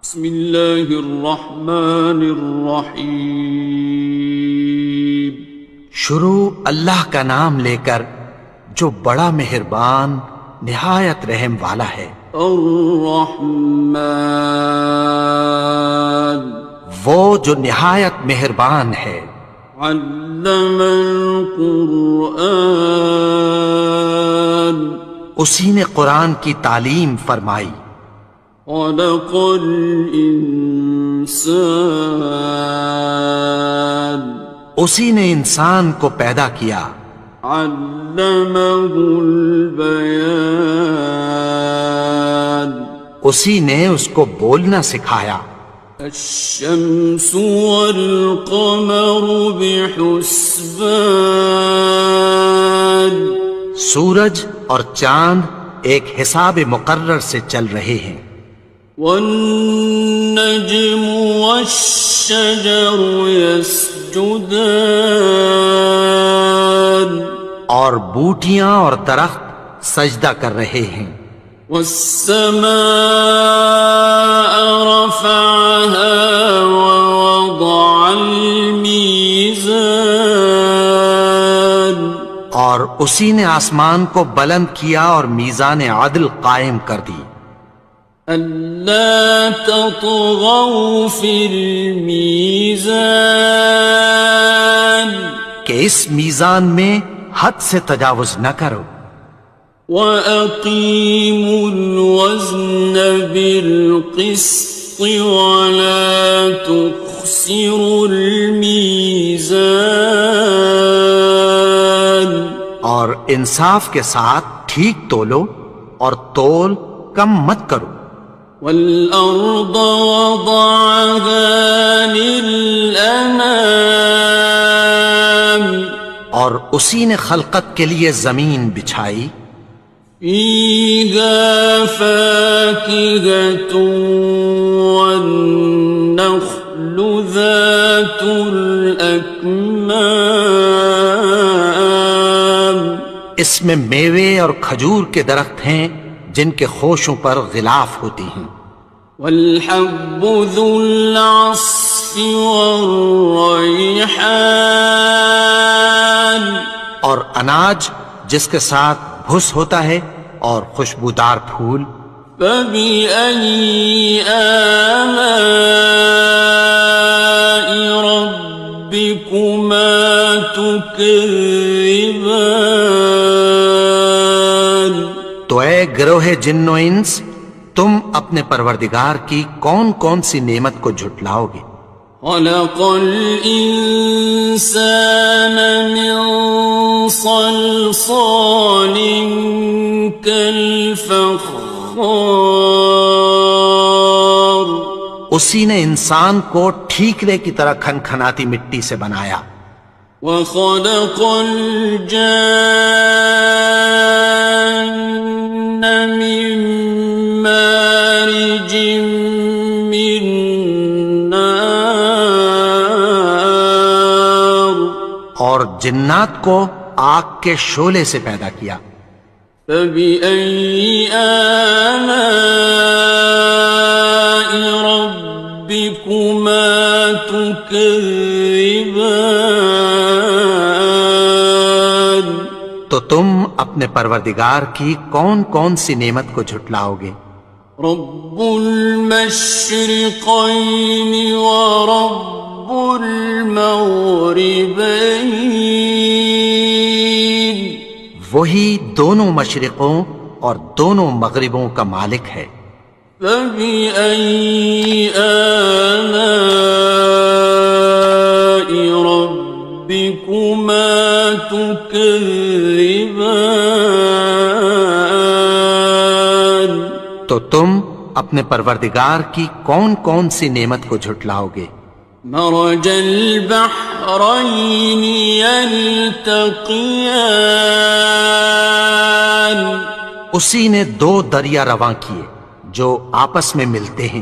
بسم اللہ الرحمن الرحیم۔ شروع اللہ کا نام لے کر جو بڑا مہربان نہایت رحم والا ہے۔ الرحمن، وہ جو نہایت مہربان ہے۔ علم القرآن، اسی نے قرآن کی تعلیم فرمائی۔ خلق الانسان، اسی نے انسان کو پیدا کیا۔ علمہ البیان، اسی نے اس کو بولنا سکھایا۔ الشمس والقمر بحسبان، سورج اور چاند ایک حساب مقرر سے چل رہے ہیں۔ والنجم والشجر يسجدان، اور بوٹیاں اور درخت سجدہ کر رہے ہیں۔ والسماء رفعها ووضع الميزان، اور اسی نے آسمان کو بلند کیا اور میزان عدل قائم کر دی۔ ألا تطغوا في الميزان، کہ اس میزان میں حد سے تجاوز نہ کرو۔ وَأَقِيمُوا الْوَزْنَ بِالْقِسْطِ وَلَا تُخْسِرُوا الْمِيزَانَ، اور انصاف کے ساتھ ٹھیک تولو اور تول کم مت کرو۔ وَالْأَرْضَ وَضَعَهَا لِلْأَنَامِ، اور اسی نے خلقت کے لیے زمین بچھائی۔ فِيهَا فَاكِهَةٌ وَالنَّخْلُ ذَاتُ الْأَكْمَامِ، اس میں میوے اور کھجور کے درخت ہیں جن کے خوشوں پر غلاف ہوتی ہیں۔ وَالْحَبُّ ذُو الْعَصْفِ وَالرَّيْحَانِ، اور اناج جس کے ساتھ بھس ہوتا ہے اور خوشبودار پھول۔ فَبِأَيِّ آلَاءِ رَبِّكُمَا تُكَذِّبَانِ، تو اے گروہ جن و انس، تم اپنے پروردگار کی کون کون سی نعمت کو جھٹلاؤ گے؟ خَلَقَ الْإِنسَانَ مِنْ صَلْصَالٍ كَالْفَخَّارِ، اسی نے انسان کو ٹھیکرے کی طرح کھنکھناتی مٹی سے بنایا۔ وَخَلَقَ الْجَانَّ مِن مَّارِجٍ مِّن نَّارٍ، اور جنات کو آگ کے شعلے سے پیدا کیا۔ فَبِأَيِّ آلَاءِ رَبِّكُمَا تُكَذِّبَانِ، تو تم اپنے پروردگار کی کون کون سی نعمت کو جھٹلاؤ گے؟ رب المشرقین ورب المغربین، وہی دونوں مشرقوں اور دونوں مغربوں کا مالک ہے۔ فَبِأَيِّ آلَاءِ رَبِّكُمَا تُكَذِّبَانِ، تو تم اپنے پروردگار کی کون کون سی نعمت کو جھٹلاؤ گے؟ مرج البحرین یلتقیان، اسی نے دو دریا رواں کیے جو آپس میں ملتے ہیں۔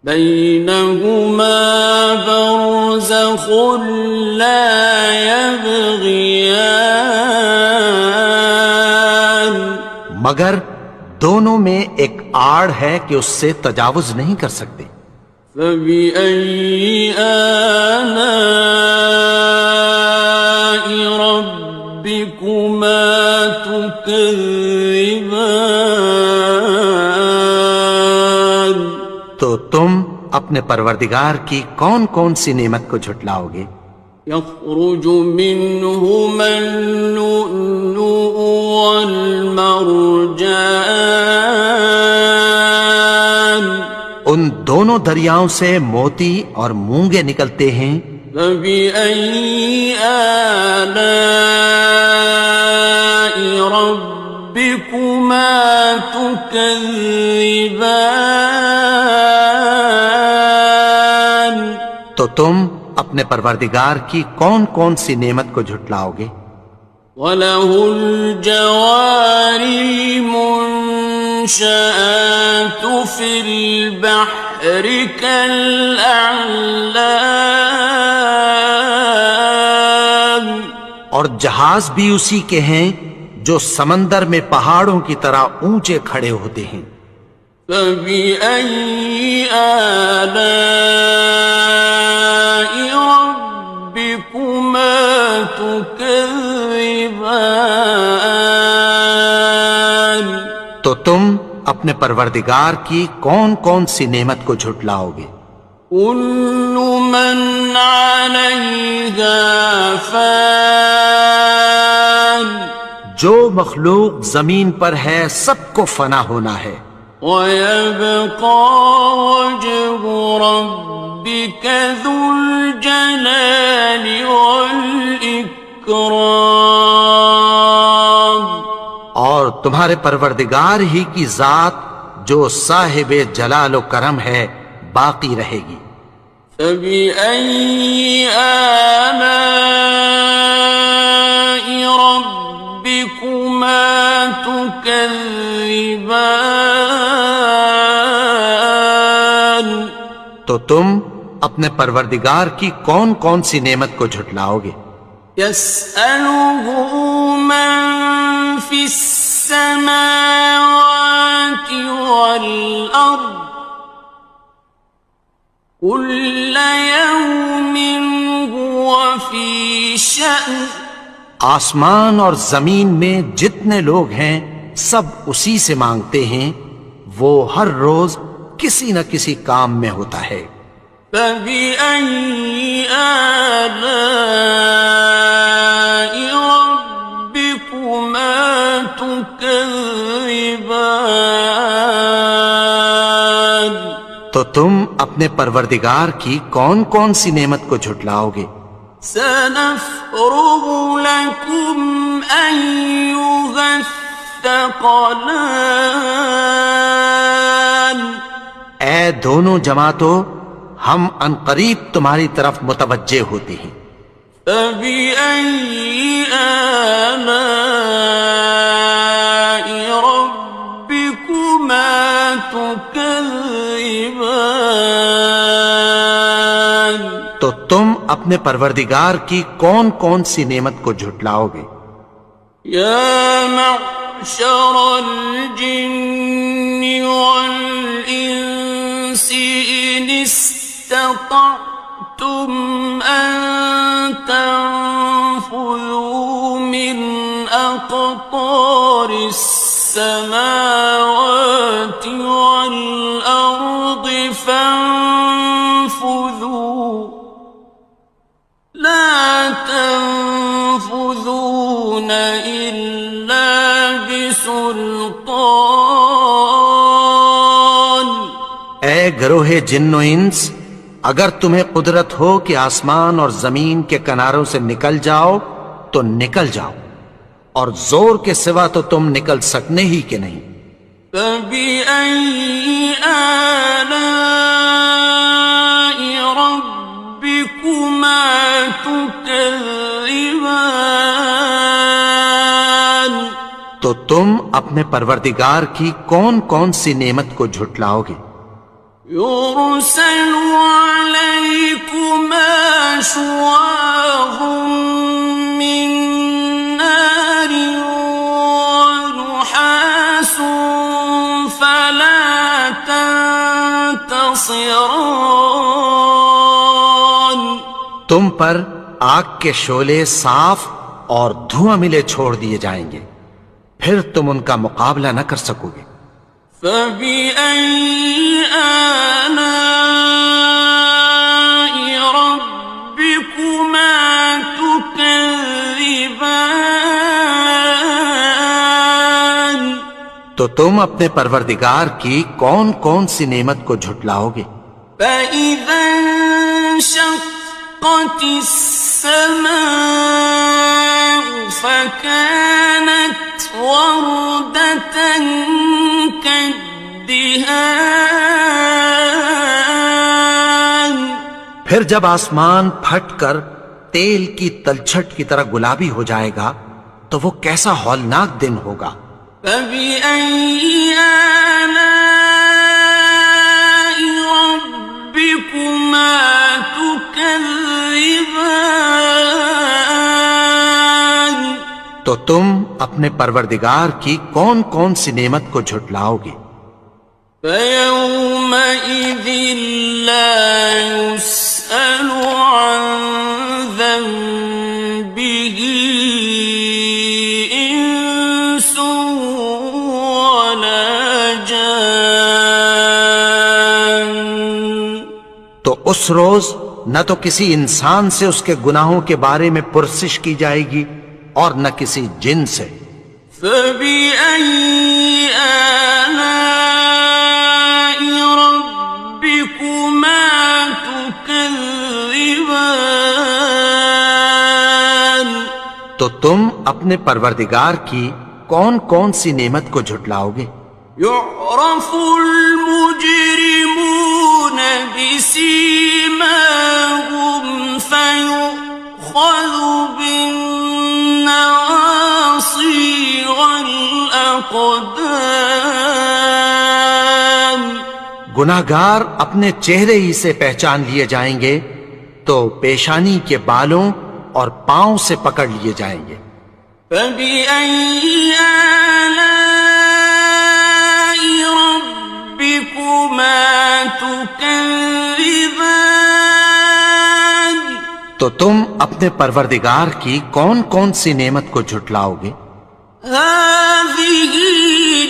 بینہما برزخ لا یبغیان، مگر دونوں میں ایک آڑ ہے کہ اس سے تجاوز نہیں کر سکتے۔ فبأي آلاء ربكما تكذبان؟ تو تم اپنے پروردگار کی کون کون سی نعمت کو جھٹلاؤ گے؟ يخرج منهما اللؤلؤ والمرجان، ان دونوں دریاؤں سے موتی اور مونگے نکلتے ہیں۔ فبأي آلاء ربكما تكذبان؟ تو تم اپنے پروردگار کی کون کون سی نعمت کو جھٹلاؤ گے؟ وَلَهُ الْجَوَارِ الْمُنشَآتُ فِي الْبَحْرِ كَالْأَعْلَامِ، اور جہاز بھی اسی کے ہیں جو سمندر میں پہاڑوں کی طرح اونچے کھڑے ہوتے ہیں۔ فَبِأَيِّ آلَاءِ رَبِّكُمَا تُكَذِّبَانِ؟ تو تم اپنے پروردگار کی کون کون سی نعمت کو جھٹلاؤ گے؟ كُلُّ مَنْ عَلَيْهَا فَانٍ، جو مخلوق زمین پر ہے سب کو فنا ہونا ہے۔ وَيَبْقَى وَجْهُ رَبِّكَ ذُو الْجَلَالِ وَالْإِكْرَامِ، اور تمہارے پروردگار ہی کی ذات جو صاحب جلال و کرم ہے باقی رہے گی۔ فَبِأَيِّ آلَاءِ رَبِّكُمَا تُكَذِّبَانِ؟ تو تم اپنے پروردگار کی کون کون سی نعمت کو جھٹلاؤ گے؟ يَسْأَلُهُ مَن فِي السَّمَاوَاتِ وَالْأَرْضِ كُلَّ يَوْمٍ هُوَ فِي شَأْنٍ، آسمان اور زمین میں جتنے لوگ ہیں سب اسی سے مانگتے ہیں، وہ ہر روز کسی نہ کسی کام میں ہوتا ہے۔ فَبِأَيِّ آلَاءِ رَبِّكُمَا تُكَذِّبَانِ؟ تو تم اپنے پروردگار کی کون کون سی نعمت کو جھٹلاؤ گے؟ سَنَفْرُغُ لَكُمْ أَيُّهَ الثَّقَلَانِ، اے دونوں جماعتوں، ہم عنقریب تمہاری طرف متوجہ ہوتے ہیں۔ فَبِأَيِّ آلَاءِ رَبِّكُمَا تُكَذِّبَانِ؟ تو تم اپنے پروردگار کی کون کون سی نعمت کو جھٹلاؤ گے؟ يَا مَعْشَرَ الْجِنِّ وَالْإِنسِ إِنِ اسْتَطَعْتُمْ أَن تَنفُذُوا مِنْ أَقْطَارِ السَّمَاوَاتِ وَالْأَرْضِ فَانفُذُوا لَا تَنفُذُونَ إِلَّا بِسُلْطَانٍ۔ اے گروہ جن و انس، اگر تمہیں قدرت ہو کہ آسمان اور زمین کے کناروں سے نکل جاؤ تو نکل جاؤ، اور زور کے سوا تو تم نکل سکنے ہی کہ نہیں۔ فَبِأَيِّ آلَاءِ رَبِّكُمَا تُكَذِّبَانِ؟ تو تم اپنے پروردگار کی کون کون سی نعمت کو جھٹلاؤ گے؟ يُرْسَلُ عَلَيْكُمَا شُوَاظٌ مِّن نَّارٍ وَنُحَاسٌ خصران. تم پر آگ کے شعلے صاف اور دھواں ملے چھوڑ دیے جائیں گے، پھر تم ان کا مقابلہ نہ کر سکو گے۔ فبأي آلاء ربكما تكذبان. تو تم اپنے پروردگار کی کون کون سی نعمت کو جھٹلاؤ گے؟ فإذا انشقت السماء فكانت وردة كالدهان. پھر جب آسمان پھٹ کر تیل کی تلچھٹ کی طرح گلابی ہو جائے گا تو وہ کیسا ہولناک دن ہوگا۔ فبأي آلاء ربكما تكذبان. تو تم اپنے پروردگار کی کون کون سی نعمت کو جھٹلاؤ گے؟ فيومئذ لا يسأل عن ذنبه إنس ولا جان. تو اس روز نہ تو کسی انسان سے اس کے گناہوں کے بارے میں پرسش کی جائے گی اور نہ کسی جن سے۔ فبأي آلاء ربكما تكذبان. تو تم اپنے پروردگار کی کون کون سی نعمت کو جھٹلاؤ گے؟ يعرف المجرمون بسيماهم فيؤخذ بالنواصي والأقدام. گناہگار اپنے چہرے ہی سے پہچان لیے جائیں گے تو پیشانی کے بالوں اور پاؤں سے پکڑ لیے جائیں گے۔ فبأي آلاء ربكما تكذبان. تو تم اپنے پروردگار کی کون کون سی نعمت کو جھٹلاؤ گے؟ هذه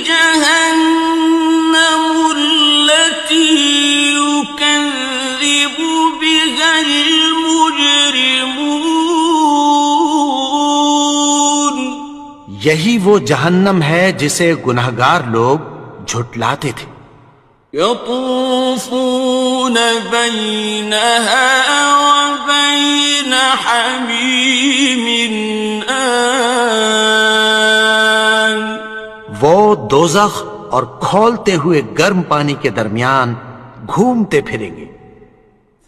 جهنم التي يكذب بها المجرمون. یہی وہ جہنم ہے جسے گناہگار لوگ جھٹلاتے تھے۔ يطوفون بينها وبين حميم آن. وہ دوزخ اور کھولتے ہوئے گرم پانی کے درمیان گھومتے پھریں گے۔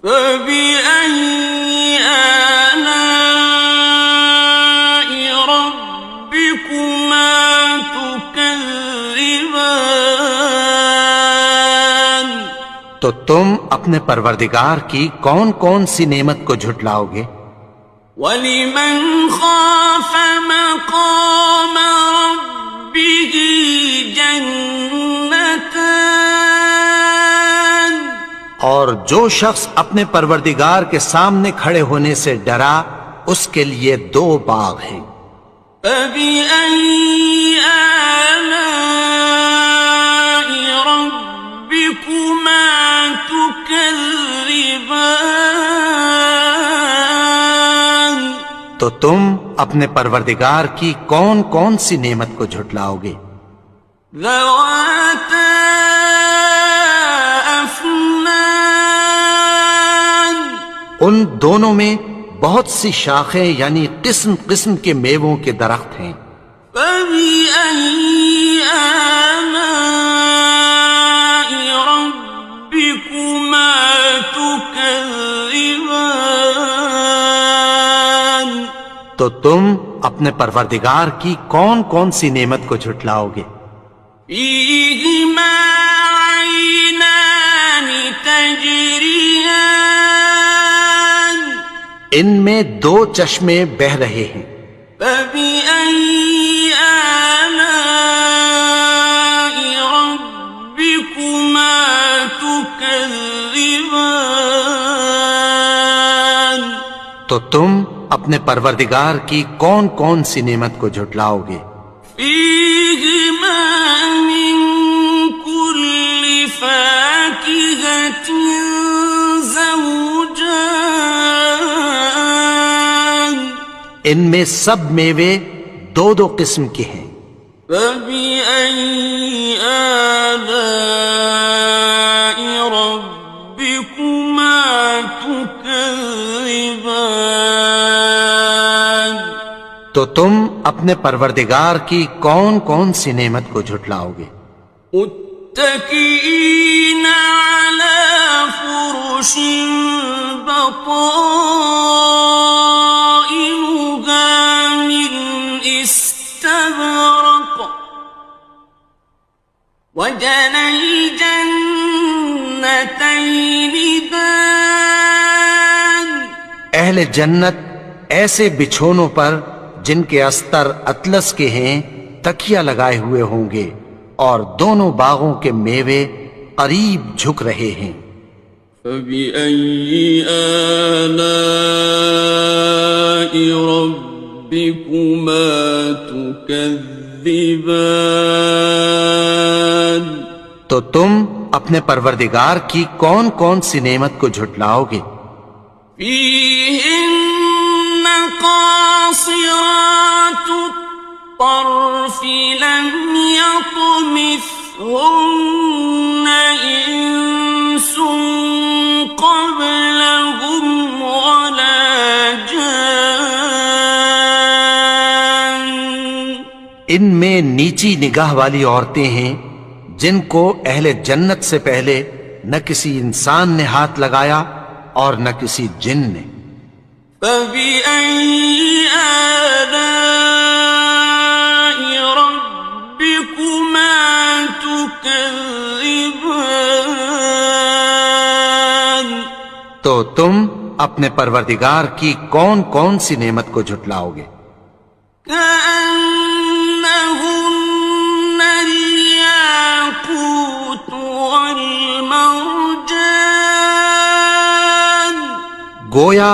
فبأي آلاء ربكما تكذبان. تو تم اپنے پروردگار کی کون کون سی نعمت کو جھٹلاؤ گے؟ وَلِمَنْ خَافَ مَقَامَ رَبِّهِ جَنَّتَانِ. اور جو شخص اپنے پروردگار کے سامنے کھڑے ہونے سے ڈرا اس کے لیے 2 باغ ہیں۔ فبأي آلاء ربكما تكذبان. تو تم اپنے پروردگار کی کون کون سی نعمت کو جھٹلاؤ گے؟ ذواتا افنان. ان دونوں میں بہت سی شاخیں یعنی قسم قسم کے میووں کے درخت ہیں۔ فبأي آلاء ربكما تكذبان. تو تم اپنے پروردگار کی کون کون سی نعمت کو جھٹلاؤ گے؟ فيهما عينان تجريان. ان میں 2 چشمے بہہ رہے ہیں۔ فبأي آلاء ربكما تكذبان. تكذبان تو تم اپنے پروردگار کی کون کون سی نعمت کو جھٹلاؤ گے؟ فيهما من كل فاكهة زوجان ان میں سب میوے دو دو قسم کے ہیں۔ فبأي آلاء ربكما تكذبان تو تم اپنے پروردگار کی کون کون سی نعمت کو جھٹلاؤ گے؟ متكئين على فرش بطائنها من استبرق وجنى الجنتين دان اہل جنت ایسے بچھونوں پر جن کے استر اطلس کے ہیں تکیہ لگائے ہوئے ہوں گے، اور دونوں باغوں کے میوے قریب جھک رہے ہیں۔ فبأي آلاء ربكما تكذبان تو تم اپنے پروردگار کی کون کون سی نعمت کو جھٹلاؤ گے؟ فيهن قاصرات الطرف لم يطمثهن إنس قبلهم ولا جان ان میں نیچی نگاہ والی عورتیں ہیں جن کو اہل جنت سے پہلے نہ کسی انسان نے ہاتھ لگایا اور نہ کسی جن نے۔ فبأي آلاء ربكما تكذبان تو تم اپنے پروردگار کی کون کون سی نعمت کو جھٹلاؤ گے؟ كأنهن الياقوت والمرجان گویا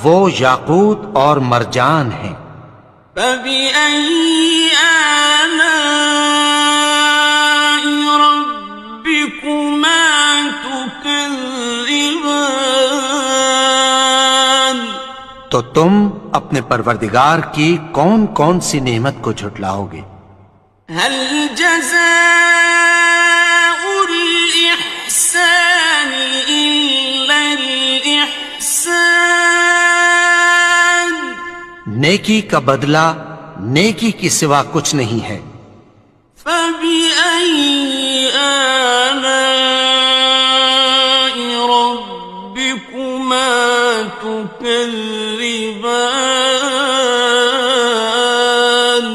وہ یاقوت اور مرجان ہیں۔ فبأي آلاء ربكما تكذبان تو تم اپنے پروردگار کی کون کون سی نعمت کو جھٹلاؤ گے؟ هل جزاء الإحسان إلا الإحسان نیکی کا بدلہ نیکی کی سوا کچھ نہیں ہے۔ فبأي آلاء ربكما تكذبان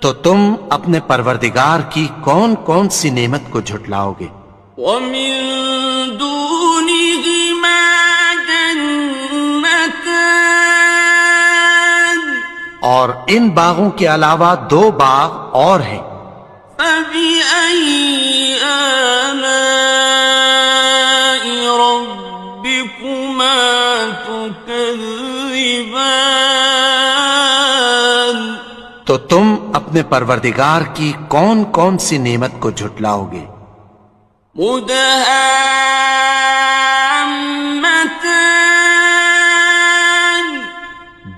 تو تم اپنے پروردگار کی کون کون سی نعمت کو جھٹلاؤ گے؟ ومن دونهما جنتان اور ان باغوں کے علاوہ دو باغ اور ہیں۔ فبأي آلاء ربكما تكذبان تو تم اپنے پروردگار کی کون کون سی نعمت کو جھٹلاؤ گے؟ مدهامتان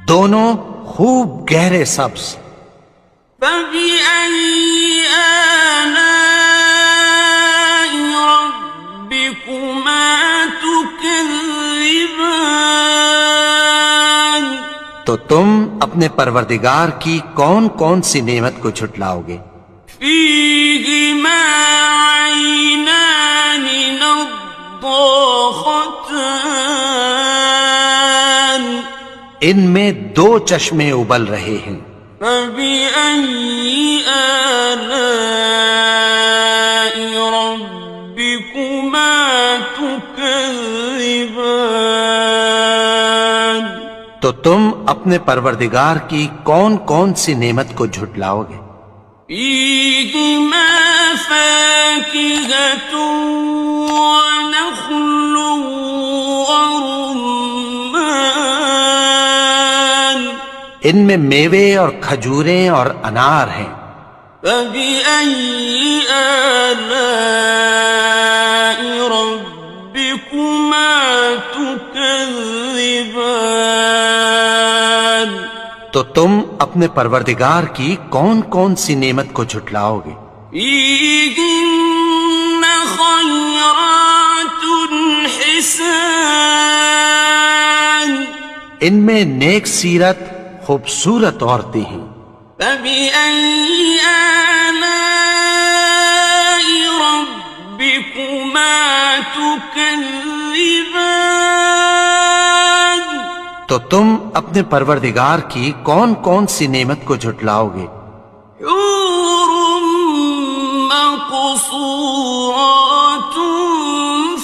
دونوں خوب گہرے سبز۔ فبأي آلاء ربكما تكذبان تو تم اپنے پروردگار کی کون کون سی نعمت کو جھٹلاؤ گے؟ فيهما عينان نضاختان ان میں دو چشمے ابل رہے ہیں۔ فبأي آلاء ربكما تكذبان تو تم اپنے پروردگار کی کون کون سی نعمت کو جھٹلاؤ گے؟ فيهما فاكهة ونخل ورمان ان میں میوے اور کھجوریں اور انار ہیں. فبأي آلاء ربكما تكذبان تو تم اپنے پروردگار کی کون کون سی نعمت کو جھٹلاؤ گے؟ فيهن خيرات حسان ان میں نیک سیرت خوبصورت عورتیں ہیں. فبأي آلاء ربكما تكذبان تو تم اپنے پروردگار کی کون کون سی نعمت کو جھٹلاؤ گے؟ حور مقصورات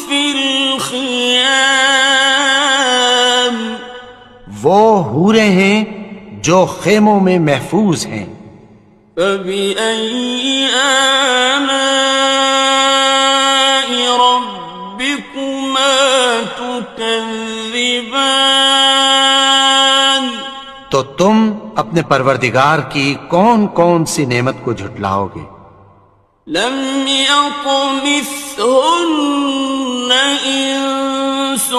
في الخيام وہ حوریں ہیں جو خیموں میں محفوظ ہیں. فبأي آلاء ربكما تكذبان تو تم اپنے پروردگار کی کون کون سی نعمت کو جھٹلاؤ گے؟ لم يطمثهن إنس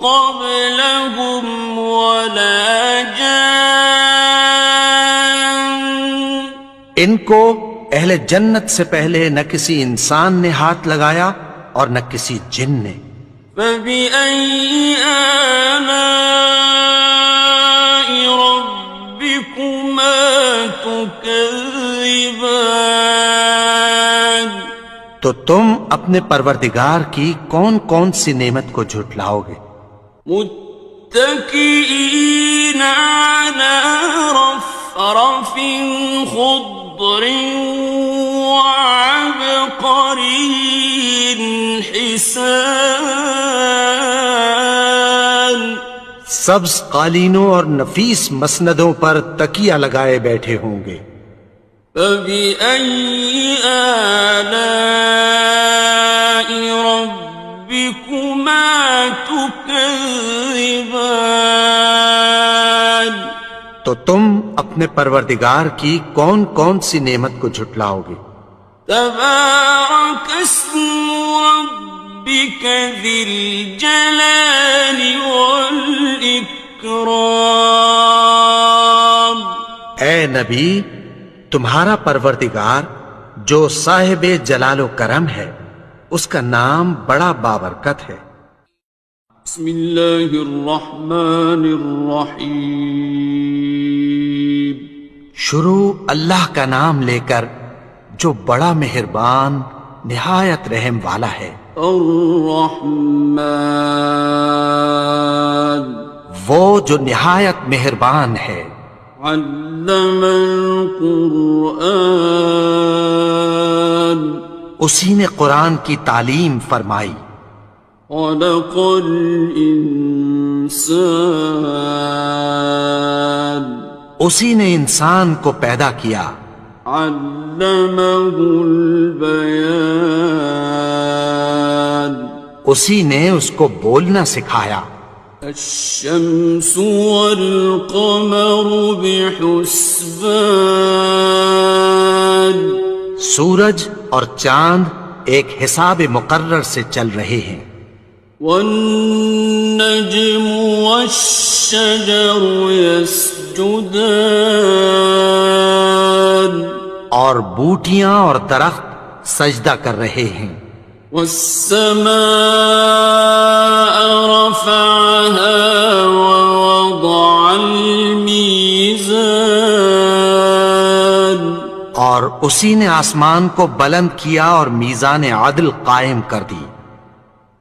قبلهم ولا جان ان کو اہل جنت سے پہلے نہ کسی انسان نے ہاتھ لگایا اور نہ کسی جن نے. فبأي آلاء ربكما تكذبان تو تم اپنے پروردگار کی کون کون سی نعمت کو جھٹلاؤ گے؟ متكئين على رفرف خضر وعبقري حسان سبز قالینوں اور نفیس مسندوں پر تکیہ لگائے بیٹھے ہوں گے. فبأي آلاء ربكما تكذبان تو تم اپنے پروردگار کی کون کون سی نعمت کو جھٹلاؤ گے؟ تبارك اسم ربك ذي الجلال والإكرام اے نبی، تمہارا پروردگار جو صاحب جلال و کرم ہے اس کا نام بڑا بابرکت ہے. بسم اللہ الرحمن الرحیم شروع اللہ کا نام لے کر جو بڑا مہربان نہایت رحم والا ہے. الرحمن وہ جو نہایت مہربان ہے. علم القرآن اسی نے قرآن کی تعلیم فرمائی. خلق الانسان اسی نے انسان کو پیدا کیا. علمہ البیان اسی نے اس کو بولنا سکھایا. الشمس والقمر بحسبان سورج اور چاند ایک حساب مقرر سے چل رہے ہیں. والنجم والشجر يسجدان اور بوٹیاں اور درخت سجدہ کر رہے ہیں. والسماء رفعها ووضع الميزان اور اسی نے آسمان کو بلند کیا اور میزان عدل قائم کر دی.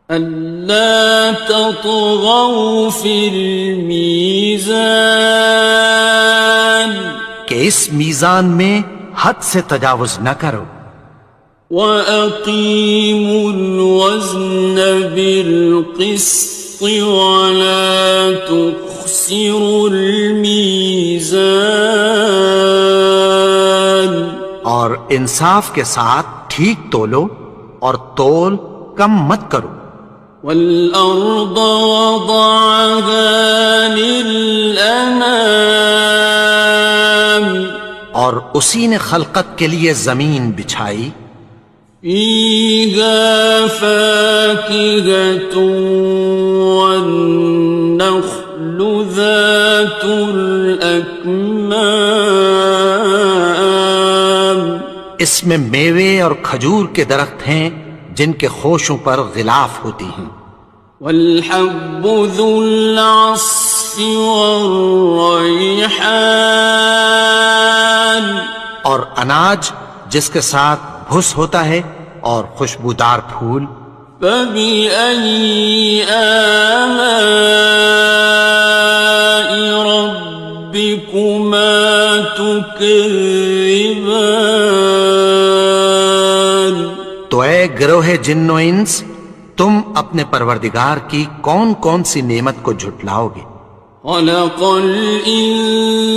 ألا تطغوا في الميزان کہ اس میزان میں حد سے تجاوز نہ کرو. وَأَقِيمُوا الْوَزْنَ بِالْقِسْطِ وَلَا تُخْسِرُوا الْمِيزَانَ اور انصاف کے ساتھ ٹھیک تولو اور تول کم مت کرو. والأرض وضعها للأنام اور اسی نے خلقت کے لیے زمین بچھائی. فيها فاكهة والنخل ذات الأكمام اس میں میوے اور کھجور کے درخت ہیں جن کے خوشوں پر غلاف ہوتی ہیں. والحب ذو العصف والريحان اور اناج جس کے ساتھ بھس ہوتا ہے اور خوشبودار پھول. فبأي آلاء ربكما تكذبان تو اے گروہ جن و انس، تم اپنے پروردگار کی کون کون سی نعمت کو جھٹلاؤ گے؟ خلق الإنسان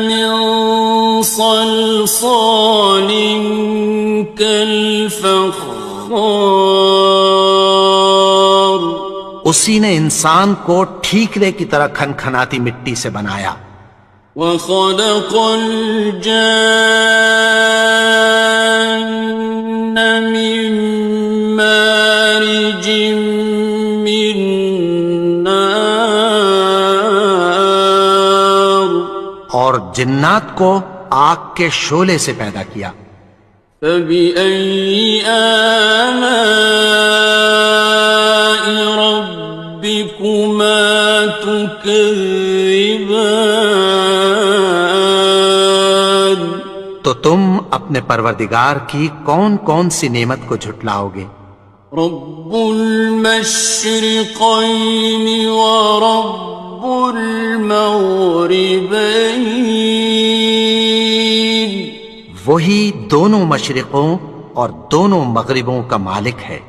من صلصال كالفخار اسی نے انسان کو ٹھیکرے کی طرح کھنکھناتی مٹی سے بنایا. وخلق الجان من مارج من نار اور جنات کو آگ کے شعلے سے پیدا کیا. فبأي آلاء ربكما تكذبان تو تم اپنے پروردگار کی کون کون سی نعمت کو جھٹلاؤ گے؟ رب المشرقين ورب المغربين وہی دونوں مشرقوں اور دونوں مغربوں کا مالک ہے.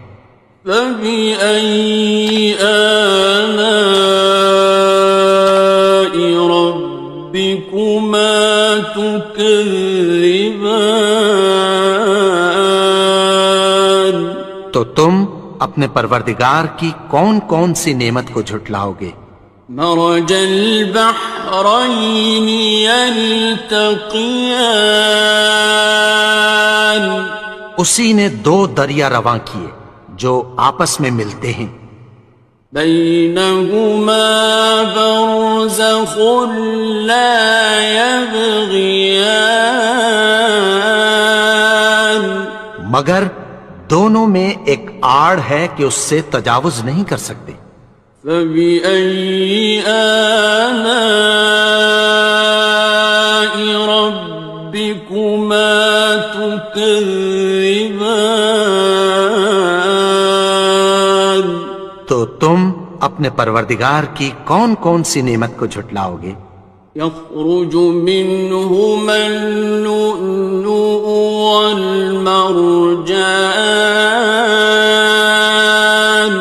فبأي آلاء ربكما تكذبان تو تم اپنے پروردگار کی کون کون سی نعمت کو جھٹلاؤ گے؟ مرج البحرين يلتقيان اسی نے دو دریا رواں کیے جو آپس میں ملتے ہیں. بينهما برزخ لا يبغيان مگر دونوں میں ایک آڑ ہے کہ اس سے تجاوز نہیں کر سکتے. فبأي آلاء ربكما تكذبان تو تم اپنے پروردگار کی کون کون سی نعمت کو جھٹلاؤ گے؟ يخرج منهما اللؤلؤ والمرجان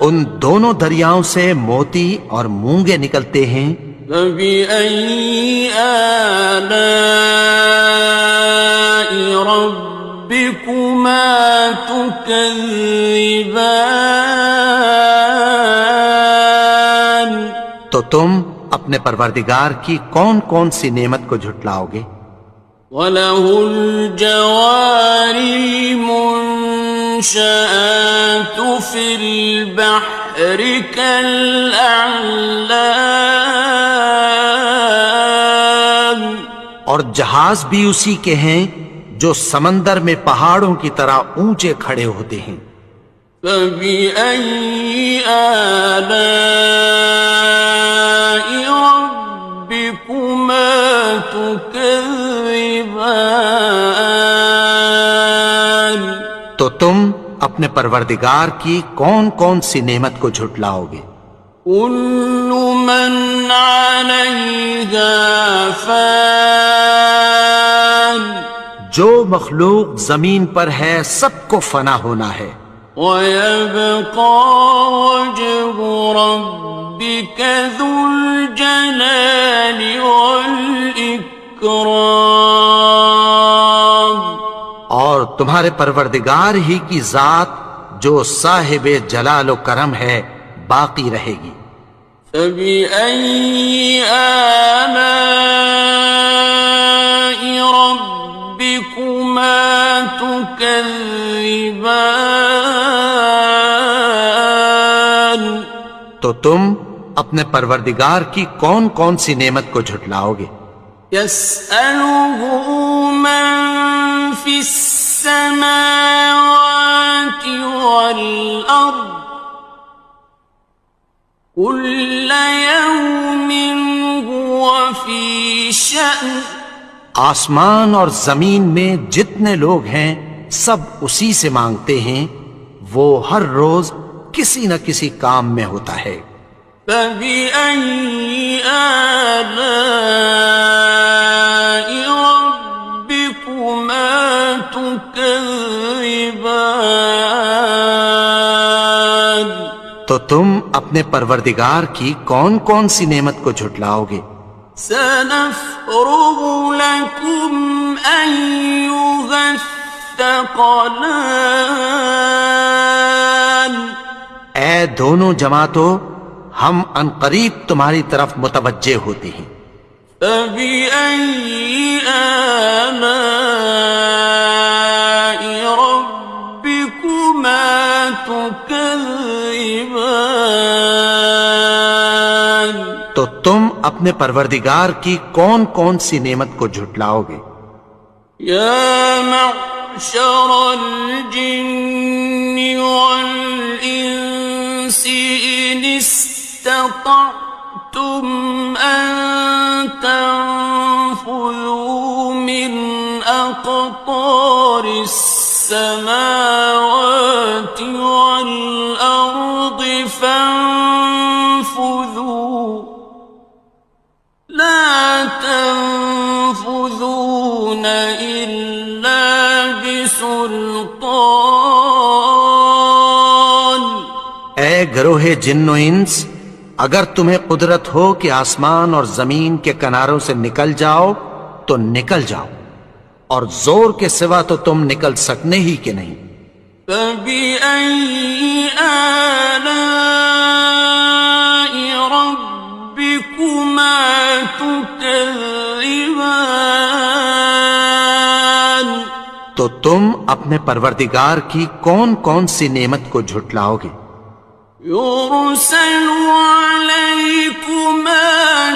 ان دونوں دریاؤں سے موتی اور مونگے نکلتے ہیں. فبأي آلاء ربكما تكذبان تو تم اپنے پروردگار کی کون کون سی نعمت کو جھٹلاؤ گے؟ وَلَهُ الْجَوَارِ الْمُنشَآتُ فِي الْبَحْرِ كَالْأَعْلَامِ اور جہاز بھی اسی کے ہیں جو سمندر میں پہاڑوں کی طرح اونچے کھڑے ہوتے ہیں. فَبِأَيِّ آلَاءِ رَبِّكُمَا تُكَذِّبَانِ تو تم اپنے پروردگار کی کون کون سی نعمت کو جھٹلاؤ گے؟ كُلُّ مَنْ عَلَيْهَا فَانٍ جو مخلوق زمین پر ہے سب کو فنا ہونا ہے. وَيَبْقَى وَجْهُ رَبِّكَ ذُو الْجَلَالِ وَالْإِكْرَامِ تمہارے پروردگار ہی کی ذات جو صاحب جلال و کرم ہے باقی رہے گی۔ فبأي آلاء ربكما تكذبان؟ تو تم اپنے پروردگار کی کون کون سی نعمت کو جھٹلاؤ گے؟ يسأله من في السماوات والأرض كل يوم هو في شأن۔ آسمان اور زمین میں جتنے لوگ ہیں سب اسی سے مانگتے ہیں، وہ ہر روز کسی نہ کسی کام میں ہوتا ہے۔ فبأي آلاء ربكما تكذبان؟ تو تم اپنے پروردگار کی کون کون سی نعمت کو جھٹلاؤ گے؟ سنفرغ لكم أيها الثقلان۔ اے دونوں جماعتوں، ہم عنقریب تمہاری طرف متوجہ ہوتے ہیں۔ فبأي آلاء ربكما تكذبان؟ تو تم اپنے پروردگار کی کون کون سی نعمت کو جھٹلاؤ گے؟ يا معشر الجن والإنس إن استطعتم أن تنفذوا من أقطار السماوات والأرض فانفذوا لا تنفذون إلا بسلطان۔ اے گروہ جن و انس، اگر تمہیں قدرت ہو کہ آسمان اور زمین کے کناروں سے نکل جاؤ تو نکل جاؤ، اور زور کے سوا تو تم نکل سکنے ہی کہ نہیں۔ فبأي آلاء ربكما تكذبان؟ تو تم اپنے پروردگار کی کون کون سی نعمت کو جھٹلاؤ گے؟ يرسل عليكما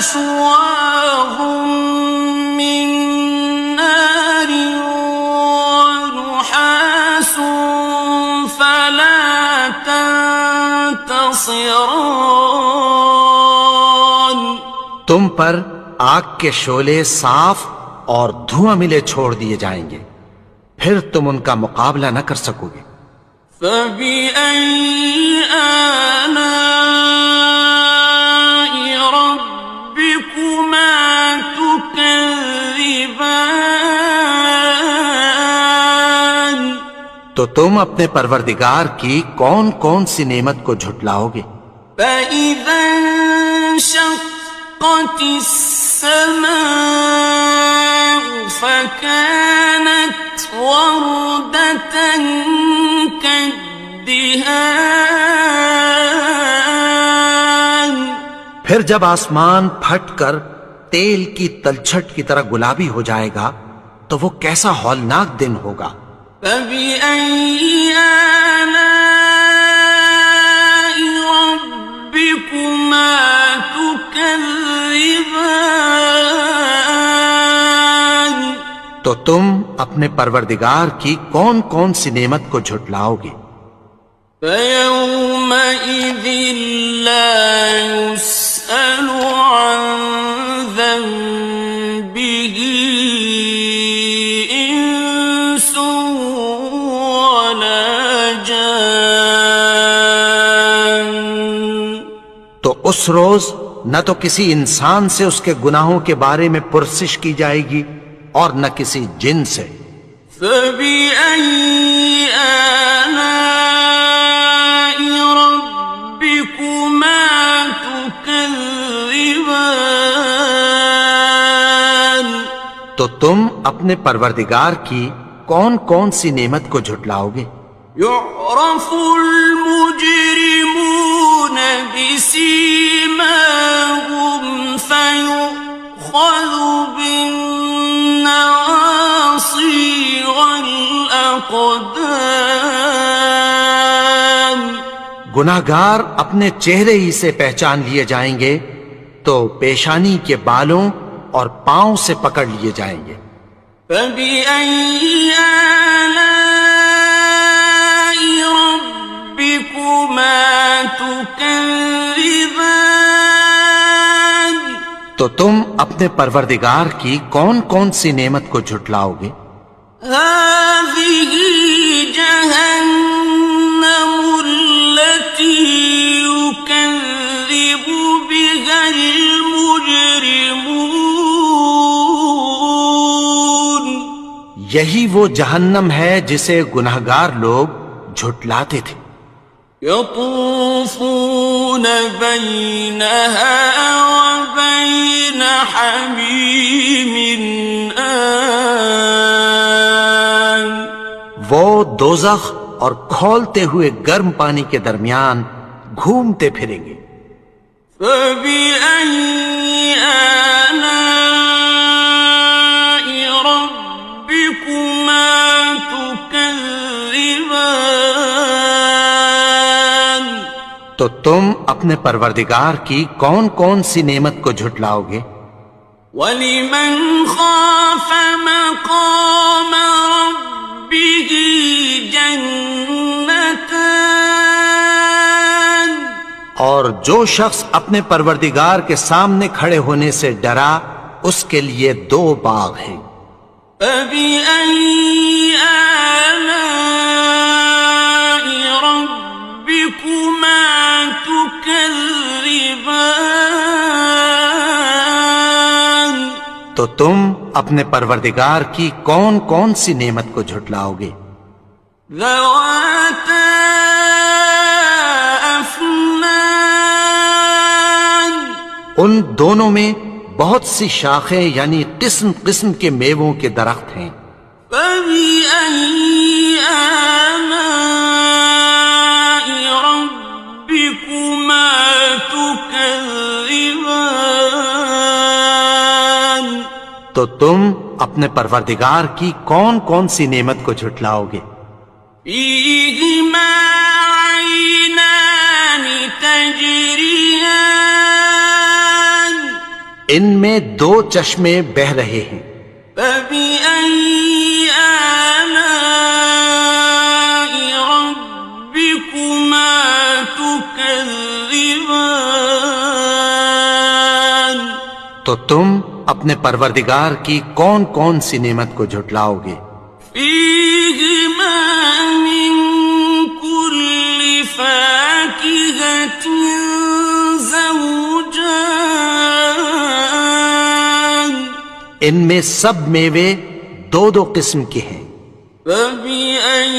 شواظ من نار ونحاس فلا تنتصران۔ تم پر آگ کے شعلے صاف اور دھواں ملے چھوڑ دیے جائیں گے، پھر تم ان کا مقابلہ نہ کر سکو گے۔ فبأي آلاء ربكما تكذبان؟ تو تم اپنے پروردگار کی کون کون سی نعمت کو جھٹلاؤ گے؟ فإذا انشقت السماء فكانت وردة كالدهان۔ پھر جب آسمان پھٹ کر تیل کی تلچھٹ کی طرح گلابی ہو جائے گا تو وہ کیسا ہولناک دن ہوگا۔ فبأي آلاء ربكما تكذبان؟ تو تم اپنے پروردگار کی کون کون سی نعمت کو جھٹلاؤ گے؟ فيومئذ لا يسأل عن ذنبه إنس ولا جان۔ تو اس روز نہ تو کسی انسان سے اس کے گناہوں کے بارے میں پرسش کی جائے گی اور نہ کسی جن سے۔ فبأي آلاء ربكما تكذبان؟ تو تم اپنے پروردگار کی کون کون سی نعمت کو جھٹلاؤ گے؟ يعرف المجرمون بسيماهم فيؤخذ بالنواصي والأقدام گناہگار اپنے چہرے ہی سے پہچان لیے جائیں گے تو پیشانی کے بالوں اور پاؤں سے پکڑ لیے جائیں گے۔ فَبِأَيِّ آلَاءِ رَبِّكُمَا تُكَذِّبَانِ تو تم اپنے پروردگار کی کون کون سی نعمت کو جھٹلاؤ گے؟ هَٰذِهِ جَهَنَّمُ الَّتِي يُكَذِّبُ بِهَا الْمُجْرِمُونَ یہی وہ جہنم ہے جسے گناہگار لوگ جھٹلاتے تھے۔ يطوفون بينها وبين حميم آن وہ دوزخ اور کھولتے ہوئے گرم پانی کے درمیان گھومتے پھریں گے۔ فبأي آلاء ربكما تكذبان تو تم اپنے پروردگار کی کون کون سی نعمت کو جھٹلاؤ گے؟ وَلِمَنْ خَافَ مَقَامَ رَبِّهِ جَنَّتَانِ اور جو شخص اپنے پروردگار کے سامنے کھڑے ہونے سے ڈرا اس کے لیے 2 باغ ہیں۔ فَبِأَيِّ آلَاءِ رَبِّكُمَا تُكَذِّبَانِ تو تم اپنے پروردگار کی کون کون سی نعمت کو جھٹلاؤ گے؟ ذَوَاتَا أَفْنَانٍ ان دونوں میں بہت سی شاخیں یعنی قسم قسم کے میووں کے درخت ہیں۔ فَبِأَيِّ آلَاءِ رَبِّكُمَا تُكَذِّبَانِ تو تم اپنے پروردگار کی کون کون سی نعمت کو جھٹلاؤ گے؟ فِيهِمَا عَيْنَانِ تَجْرِيَانِ ان میں 2 چشمے بہہ رہے ہیں۔ فَبِأَيِّ آلَاءِ رَبِّكُمَا تُكَذِّبَانِ تو تم اپنے پروردگار کی کون کون سی نعمت کو جھٹلاؤ گے؟ فِيهِمَا مِن كُلِّ فَاكِهَةٍ زَوْجَانِ ان میں سب میوے 2 قسم کے ہیں۔ فَبِأَيِّ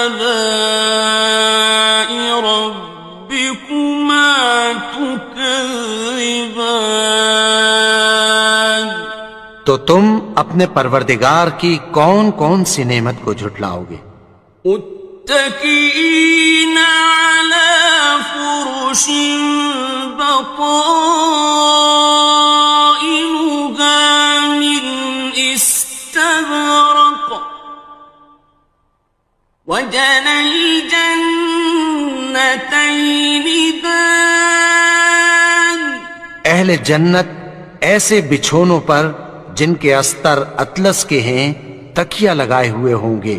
آلَاءِ رَبِّكُمَا تُكَذِّبَانِ تو تم اپنے پروردگار کی کون کون سی نعمت کو جھٹلاؤ گے؟ متكئين على فرش بطائنها من استبرق وجنى الجنتين دان اہل جنت ایسے بچھونوں پر جن کے استر اطلس کے ہیں تکیہ لگائے ہوئے ہوں گے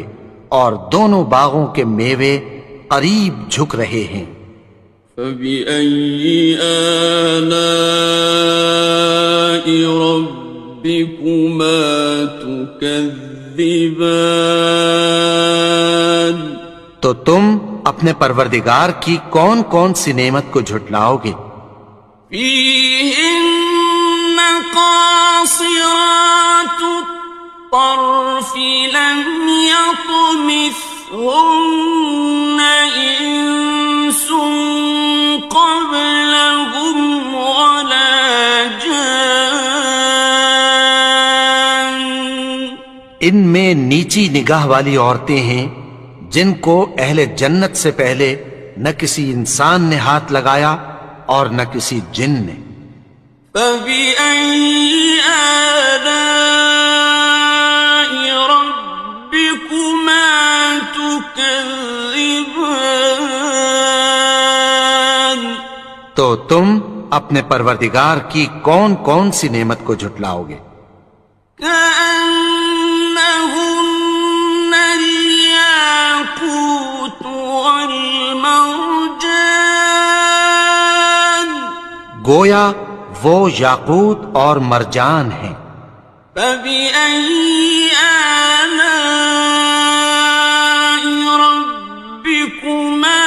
اور دونوں باغوں کے میوے قریب جھک رہے ہیں۔ فَبِأَيِّ آلَاءِ رَبِّكُمَا تُكَذِّبَانِ تو تم اپنے پروردگار کی کون کون سی نعمت کو جھٹلاؤ گے؟ فِيهِنَّ قَاصِرَاتُ الطَّرْفِ لَمْ يَطْمِثْهُنَّ إِنسٌ قَبْلَهُمْ وَلَا جَانٌّ ان میں نیچی نگاہ والی عورتیں ہیں جن کو اہل جنت سے پہلے نہ کسی انسان نے ہاتھ لگایا اور نہ کسی جن نے۔ فَبِأَيِّ آلَاءِ رَبِّكُمَا تُكَذِّبَانِ؟ تو تم اپنے پروردگار کی کون کون سی نعمت کو جھٹلاؤ گے؟ كأنهن الياقوت والمرجان، گویا وہ یاقوت اور مرجان ہیں۔ فبأي آلاء ربكما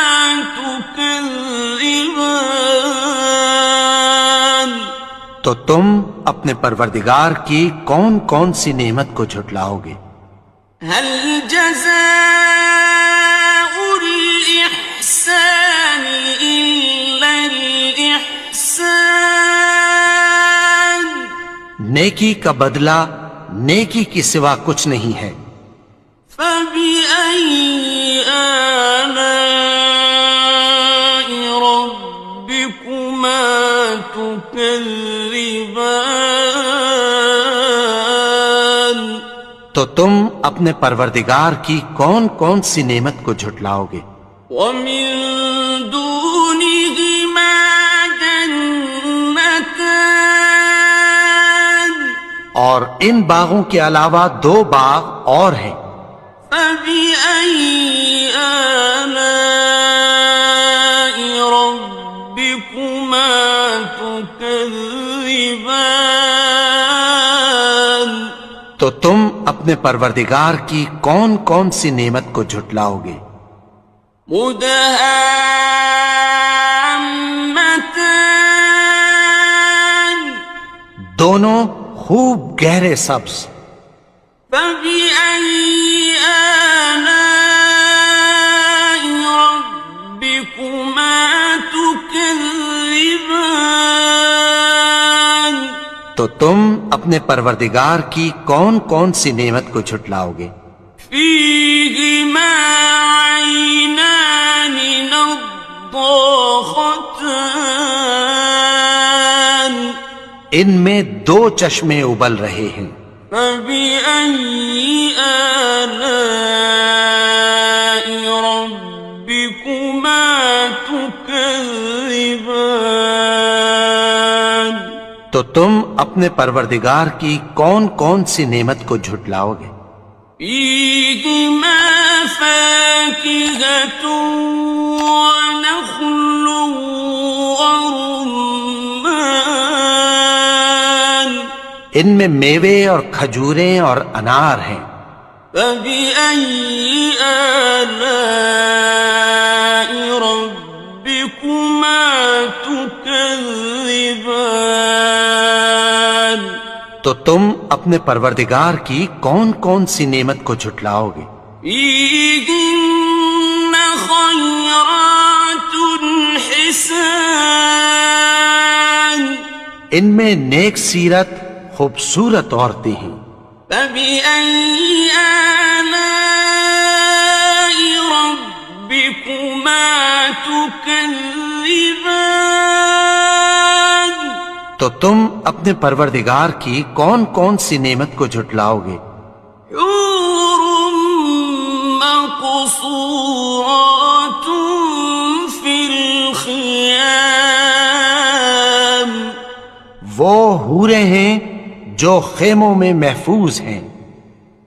تكذبان؟ تو تم اپنے پروردگار کی کون کون سی نعمت کو جھٹلاؤ گے؟ هل جزاء الإحسان إلا الإحسان؟ نیکی کا بدلہ نیکی کی سوا کچھ نہیں ہے۔ فبأي آلاء ربكما تكذبان؟ تو تم اپنے پروردگار کی کون کون سی نعمت کو جھٹلاؤ گے؟ ومن دونهما جنتان، اور ان باغوں کے علاوہ دو باغ اور ہیں۔ فبأي آلاء ربكما تكذبان؟ تو تم اپنے پروردگار کی کون کون سی نعمت کو جھٹلاؤ گے؟ مدهامتان، دونوں خوب گہرے سبز۔ فبأي آلاء ربكما تكذبان؟ تو تم اپنے پروردگار کی کون کون سی نعمت کو جھٹلاؤ گے؟ فيهما عينان نضاختان، ان میں دو چشمے ابل رہے ہیں۔ فبأي آلاء ربكما تكذبان؟ تو تم اپنے پروردگار کی کون کون سی نعمت کو جھٹلاؤ گے؟ فيهما فاكهة ونخل ورمان، ان میں میوے اور کھجوریں اور انار ہیں۔ فبأي آلاء ربكما تكذبان؟ تو تم اپنے پروردگار کی کون کون سی نعمت کو جھٹلاؤ گے؟ فيهن خيرات حسان، ان میں نیک سیرت خوبصورت عورتیں ہیں۔ فبأي آلاء ربكما تكذبان؟ تو تم اپنے پروردگار کی کون کون سی نعمت کو جھٹلاؤ گے؟ حور مقصورات في الخيام، وہ حوریں ہیں جو خیموں میں محفوظ ہیں۔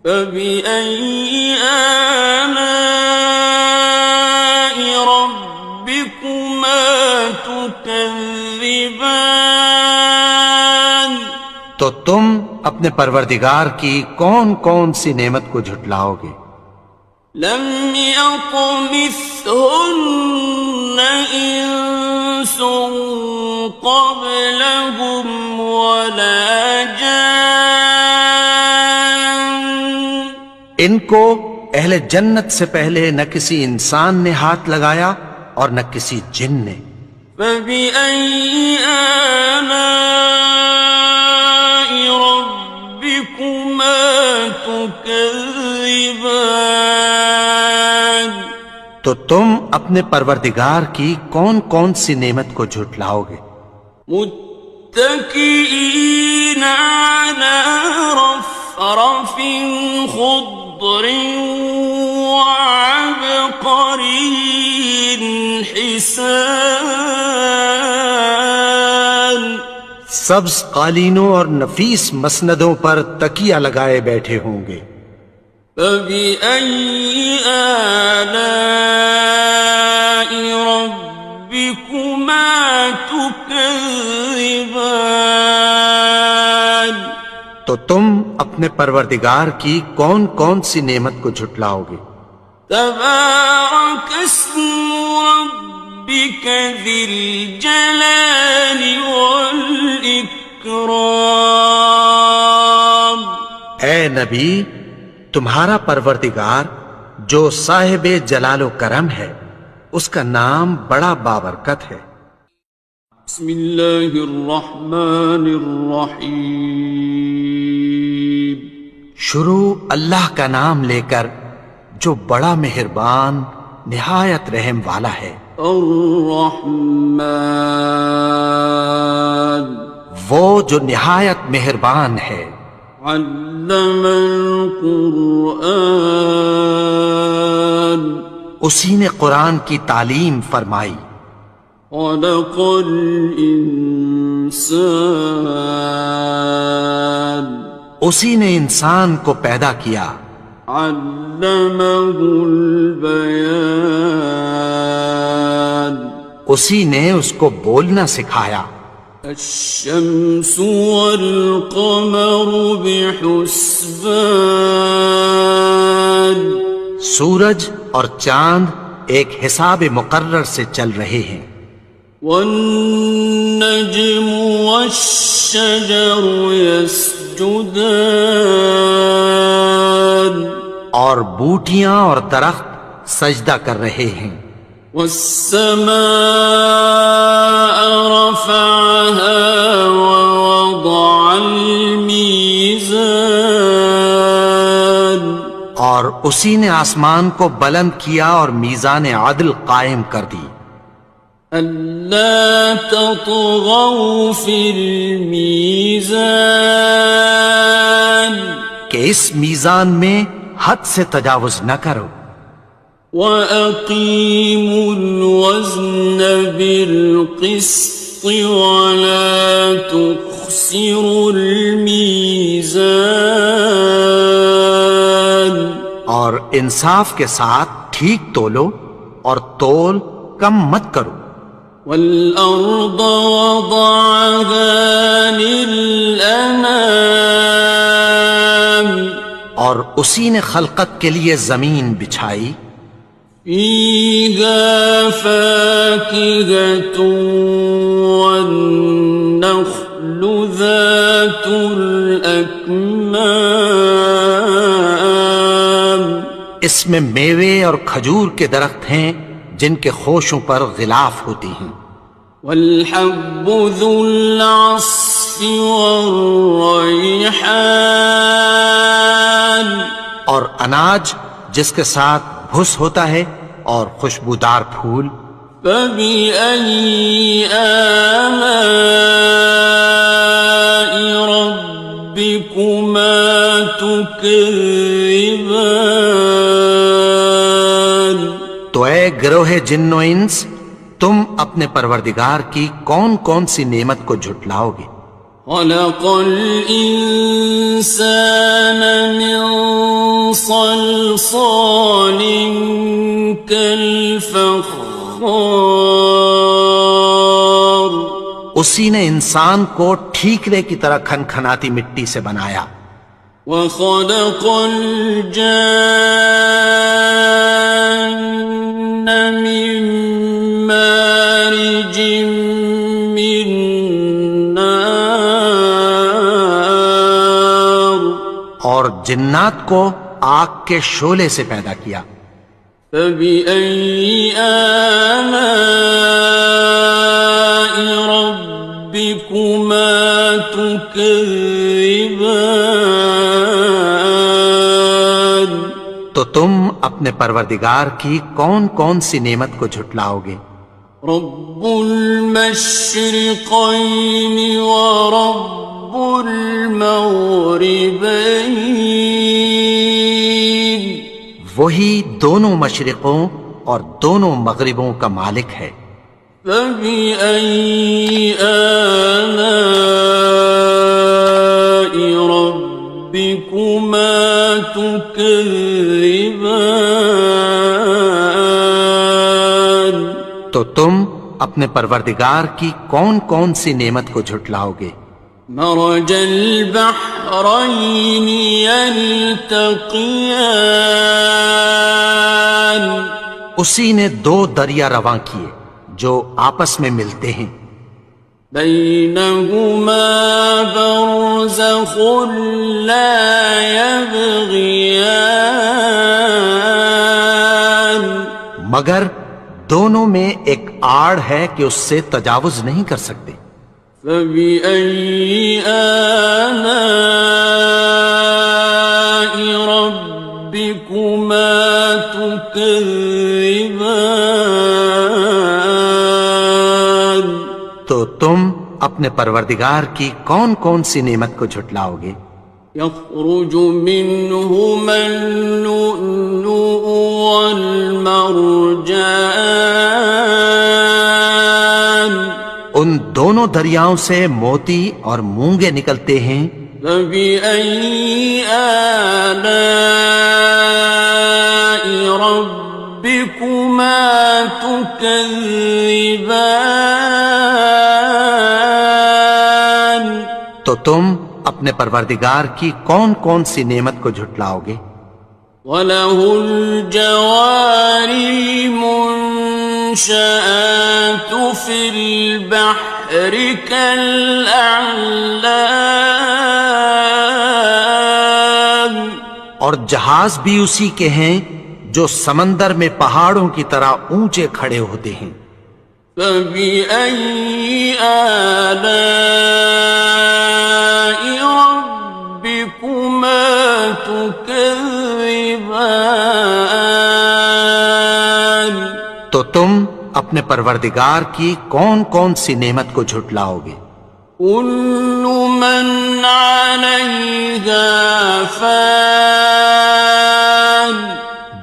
فبأي آلاء ربكما تكذبان؟ تو تم اپنے پروردگار کی کون کون سی نعمت کو جھٹلاؤ گے؟ لم يطمثهن إنس قبلهم ولا جان، ان کو اہل جنت سے پہلے نہ کسی انسان نے ہاتھ لگایا اور نہ کسی جن نے۔ فبأي آلاء ربكما تكذبان تو تم اپنے پروردگار کی کون کون سی نعمت کو جھٹلاؤ گے؟ متكئين على رفرف خضر وعبقري حسان سبز قالینوں اور نفیس مسندوں پر تکیہ لگائے بیٹھے ہوں گے۔ فبأي آلاء ربكما تكذبان تو تم اپنے پروردگار کی کون کون سی نعمت کو جھٹلاؤ گے؟ تبارك اسم ربك ذي الجلال والإكرام اے نبی، تمہارا پروردگار جو صاحب جلال و کرم ہے، اس کا نام بڑا بابرکت ہے۔ بسم اللہ الرحمن الرحیم شروع اللہ کا نام لے کر جو بڑا مہربان نہایت رحم والا ہے۔ الرحمن وہ جو نہایت مہربان ہے۔ علم القرآن اسی نے قرآن کی تعلیم فرمائی۔ خلق الانسان اسی نے انسان کو پیدا کیا۔ علمہ البیان اسی نے اس کو بولنا سکھایا۔ الشمس والقمر بحسبان سورج اور چاند ایک حساب مقرر سے چل رہے ہیں۔ والنجم والشجر يسجدان اور بوٹیاں اور درخت سجدہ کر رہے ہیں۔ والسماء رفعها ووضع الميزان اور اسی نے آسمان کو بلند کیا اور میزان عدل قائم کر دی۔ ألا تطغوا في الميزان کہ اس میزان میں حد سے تجاوز نہ کرو۔ وَأَقِيمُوا الْوَزْنَ بِالْقِسْطِ وَلَا تُخْسِرُوا الْمِيزَانَ اور انصاف کے ساتھ ٹھیک تولو اور تول کم مت کرو۔ وَالْأَرْضَ وَضَعَهَا لِلْأَنَامِ اور اسی نے خلقت کے لیے زمین بچھائی۔ فِيهَا فَاكِهَةٌ وَالنَّخْلُ ذَاتُ الْأَكْمَامِ اس میں میوے اور کھجور کے درخت ہیں جن کے خوشوں پر غلاف ہوتی ہیں۔ وَالْحَبُّ ذُو الْعَصْفِ وَالرَّيْحَانِ اور اناج جس کے ساتھ بھس ہوتا ہے اور خوشبودار پھول۔ فَبِأَيِّ آلَاءِ رَبِّكُمَا تُكَذِّبَانِ تو اے گروہ جن و انس، تم اپنے پروردگار کی کون کون سی نعمت کو جھٹلاؤ گے؟ خَلَقَ الْإِنسَانَ مِنْ صَلْصَالٍ كَالْفَخَّارِ اسی نے انسان کو ٹھیکرے کی طرح کھنکھناتی مٹی سے بنایا۔ وَخَلَقَ الْجَانَّ مِن مَّارِجٍ مِّن نَّارٍ اور جنات کو آگ کے شعلے سے پیدا کیا۔ فَبِأَيِّ آلَاءِ رَبِّكُمَا تُكَذِّبَانِ اپنے پروردگار کی کون کون سی نعمت کو جھٹلاؤ گے؟ رب المشرقين ورب المغربين وہی دونوں مشرقوں اور دونوں مغربوں کا مالک ہے۔ فبأي آلاء ربكما تكذبان تو تم اپنے پروردگار کی کون کون سی نعمت کو جھٹلاؤ گے؟ مرج البحرين يلتقيان اسی نے دو دریا رواں کیے جو آپس میں ملتے ہیں، بينهما برزخ لا يبغيان مگر دونوں میں ایک آڑ ہے کہ اس سے تجاوز نہیں کر سکتے۔ فبأي آلاء ربكما تكذبان تو تم اپنے پروردگار کی کون کون سی نعمت کو جھٹلاؤ گے؟ يخرج منهما اللؤلؤ والمرجان ان دونوں دریاؤں سے موتی اور مونگے نکلتے ہیں۔ فبأي آلاء ربكما تكذبان تو تم اپنے پروردگار کی کون کون سی نعمت کو جھٹلاؤ گے؟ وَلَهُ الْجَوَارِ الْمُنشَآتُ فِي الْبَحْرِ كَالْأَعْلَامِ اور جہاز بھی اسی کے ہیں جو سمندر میں پہاڑوں کی طرح اونچے کھڑے ہوتے ہیں۔ فَبِأَيِّ آلَاءِ رَبِّكُمَا تُكَذِّبَانِ تو تم اپنے پروردگار کی کون کون سی نعمت کو جھٹلاؤ گے؟ كُلُّ مَنْ عَلَيْهَا فَانٍ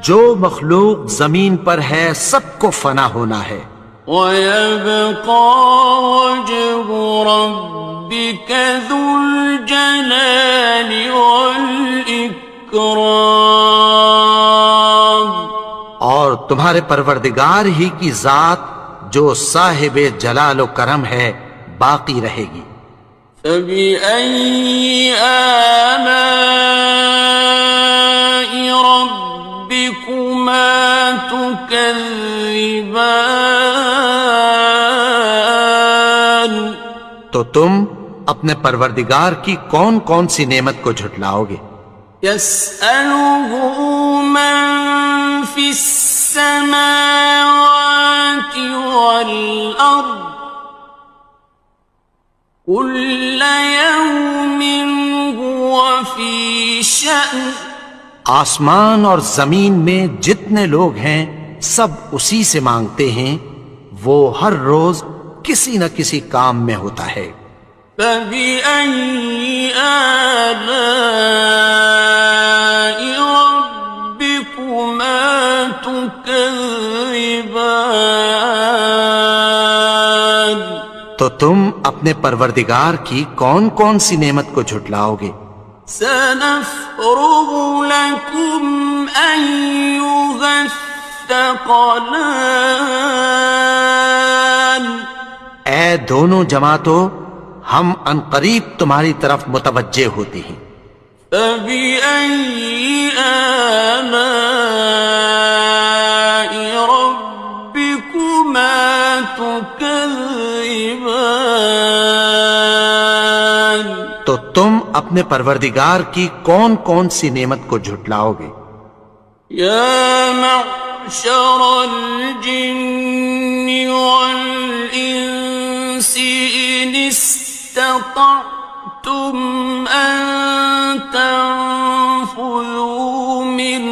جو مخلوق زمین پر ہے سب کو فنا ہونا ہے، وَيَبْقَى وَجْهُ رَبِّكَ ذُو الْجَلَالِ وَالْإِكْرَامِ اور تمہارے پروردگار ہی کی ذات جو صاحب جلال و کرم ہے باقی رہے گی۔ فَبِأَيِّ آلَاءِ رَبِّكُمَا تُكَذِّبَانِ تو تم اپنے پروردگار کی کون کون سی نعمت کو جھٹلاؤ گے؟ يَسْأَلُهُ مَن فِي السَّمَاوَاتِ وَالْأَرْضِ كُلَّ يَوْمٍ هُوَ فِي شَأْنٍ آسمان اور زمین میں جتنے لوگ ہیں سب اسی سے مانگتے ہیں، وہ ہر روز کسی نہ کسی کام میں ہوتا ہے۔ فَبِأَيِّ آلَاءِ رَبِّكُمَا تُكَذِّبَانِ تو تم اپنے پروردگار کی کون کون سی نعمت کو جھٹلاؤ گے؟ سَنَفْرُغُ لَكُمْ أَيُّهَ الثَّقَلَانِ اے دونوں جماعتوں، ہم عنقریب تمہاری طرف متوجہ ہوتے ہیں۔ فَبِأَيِّ آلَاءِ رَبِّكُمَا تُكَذِّبَانِ تو تم اپنے پروردگار کی کون کون سی نعمت کو جھٹلاؤ گے؟ يَا مَعْشَرَ الْجِنِّ وَالْإِنسِ إِنِ اسْتَطَعْتُمْ أَن تَنفُذُوا مِنْ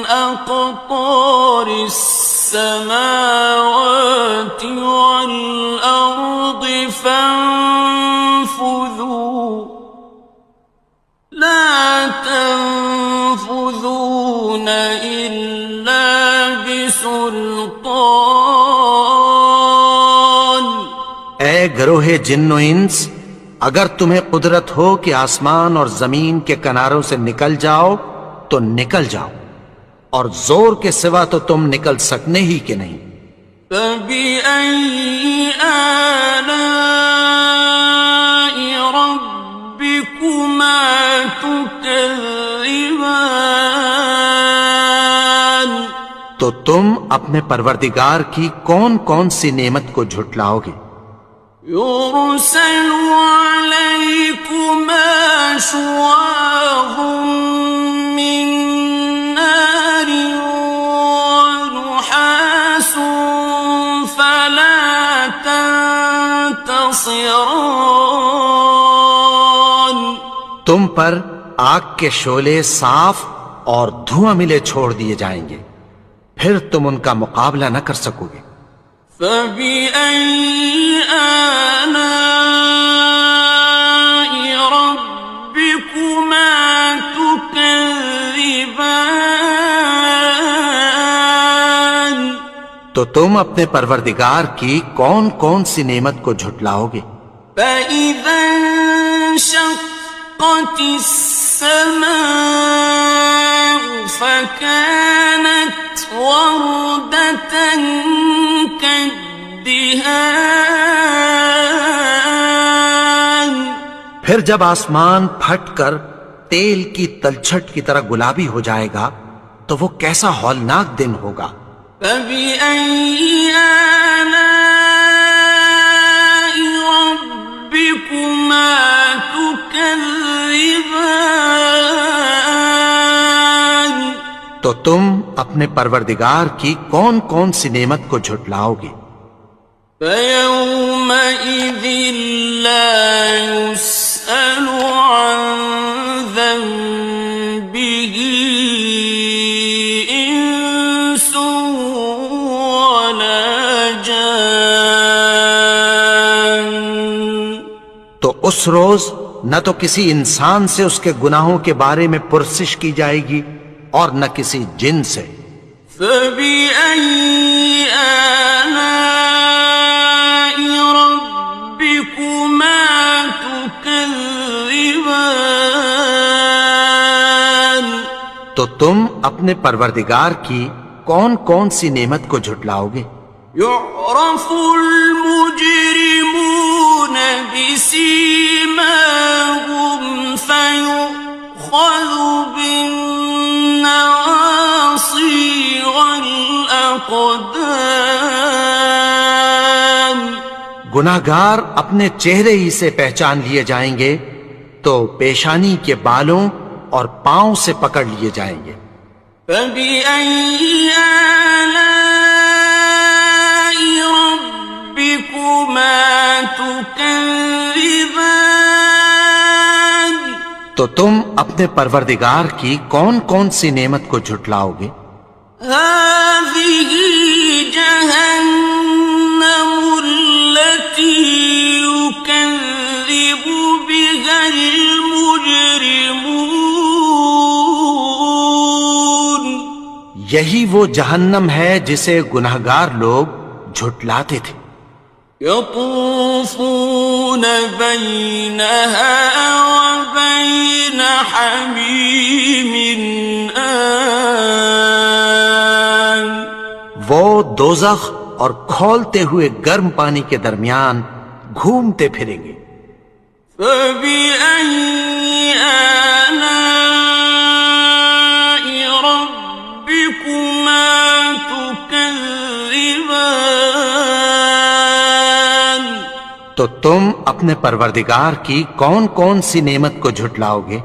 أَقْطَارِ گروہ جن و انس، اگر تمہیں قدرت ہو کہ آسمان اور زمین کے کناروں سے نکل جاؤ تو نکل جاؤ، اور زور کے سوا تو تم نکل سکنے ہی کہ نہیں۔ فَبِأَيِّ آلَاءِ رَبِّكُمَا تُكَذِّبَانِ، تو تم اپنے پروردگار کی کون کون سی نعمت کو جھٹلاؤ گے؟ يُرْسَلُ عَلَيْكُمَا شُوَاظٌ مِّن نَّارٍ وَنُحَاسٌ فَلَا تَنتَصِرَانِ، تم پر آگ کے شعلے صاف اور دھواں ملے چھوڑ دیے جائیں گے، پھر تم ان کا مقابلہ نہ کر سکو گے۔ فَبِأَيِّ آلَاءِ رَبِّكُمَا تُكَذِّبَانِ، تو تم اپنے پروردگار کی کون کون سی نعمت کو جھٹلاؤ گے؟ فَإِذَا انشَقَّتِ السَّمَاءُ فَكَانَتْ وَرْدَةً كَالدِّهَانِ، پھر جب آسمان پھٹ کر تیل کی تلچھٹ کی طرح گلابی ہو جائے گا تو وہ کیسا ہولناک دن ہوگا۔ فَبِأَيِّ آلَاءِ رَبِّكُمَا تُكَذِّبَانِ، تو تم اپنے پروردگار کی کون کون سی نعمت کو جھٹلاؤ گے؟ فَيَوْمَئِذٍ لَا يُسْأَلُ عَنْ ذَنبِهِ إِنسٌ وَلَا جَانٌ، تو اس روز نہ تو کسی انسان سے اس کے گناہوں کے بارے میں پرسش کی جائے گی اور نہ کسی جن سے۔ فَبِأَيِّ آلَاءِ رَبِّكُمَا تُكَذِّبَانِ، تو تم اپنے پروردگار کی کون کون سی نعمت کو جھٹلاؤ گے؟ يُعْرَفُ الْمُجْرِمُونَ بِسِيمَاهُمْ فَيُؤْخَذُ بِالنَّوَاصِي وَالْأَقْدَامِ، گناہگار اپنے چہرے ہی سے پہچان لیے جائیں گے تو پیشانی کے بالوں اور پاؤں سے پکڑ لیے جائیں گے۔ فَبِأَيِّ آلَاءِ رَبِّكُمَا تُكَذِّبَانِ، تو تم اپنے پروردگار کی کون کون سی نعمت کو جھٹلاؤ گے؟ هَٰذِهِ جَهَنَّمُ الَّتِي يُكَذِّبُ بِهَا الْمُجْرِمُونَ، یہی وہ جہنم ہے جسے گناہگار لوگ جھٹلاتے تھے۔ يَطُوفُونَ بَيْنَهَا وَبَيْنَ حَمِيمٍ آنٍ، وہ دوزخ اور کھولتے ہوئے گرم پانی کے درمیان گھومتے پھریں گے۔ فَبِأَيِّ آلَاءِ رَبِّكُمَا تُكَذِّبَانِ، تو تم اپنے پروردگار کی کون کون سی نعمت کو جھٹلاؤ گے؟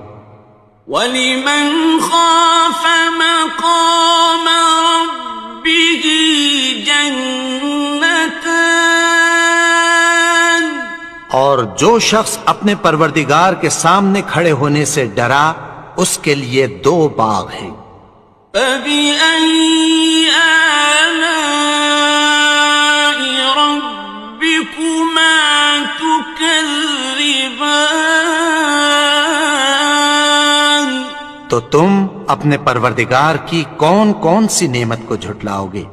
وَلِمَنْ خَافَ مَقَامَ رَبِّهِ جَنَّتَانِ، اور جو شخص اپنے پروردگار کے سامنے کھڑے ہونے سے ڈرا اس کے لیے دو باغ ہیں۔ فَبِأَيِّ آلَاءِ رَبِّكُمَا تُكَذِّبَانِ، تو تم اپنے پروردگار کی کون کون سی نعمت کو جھٹلاؤ گے؟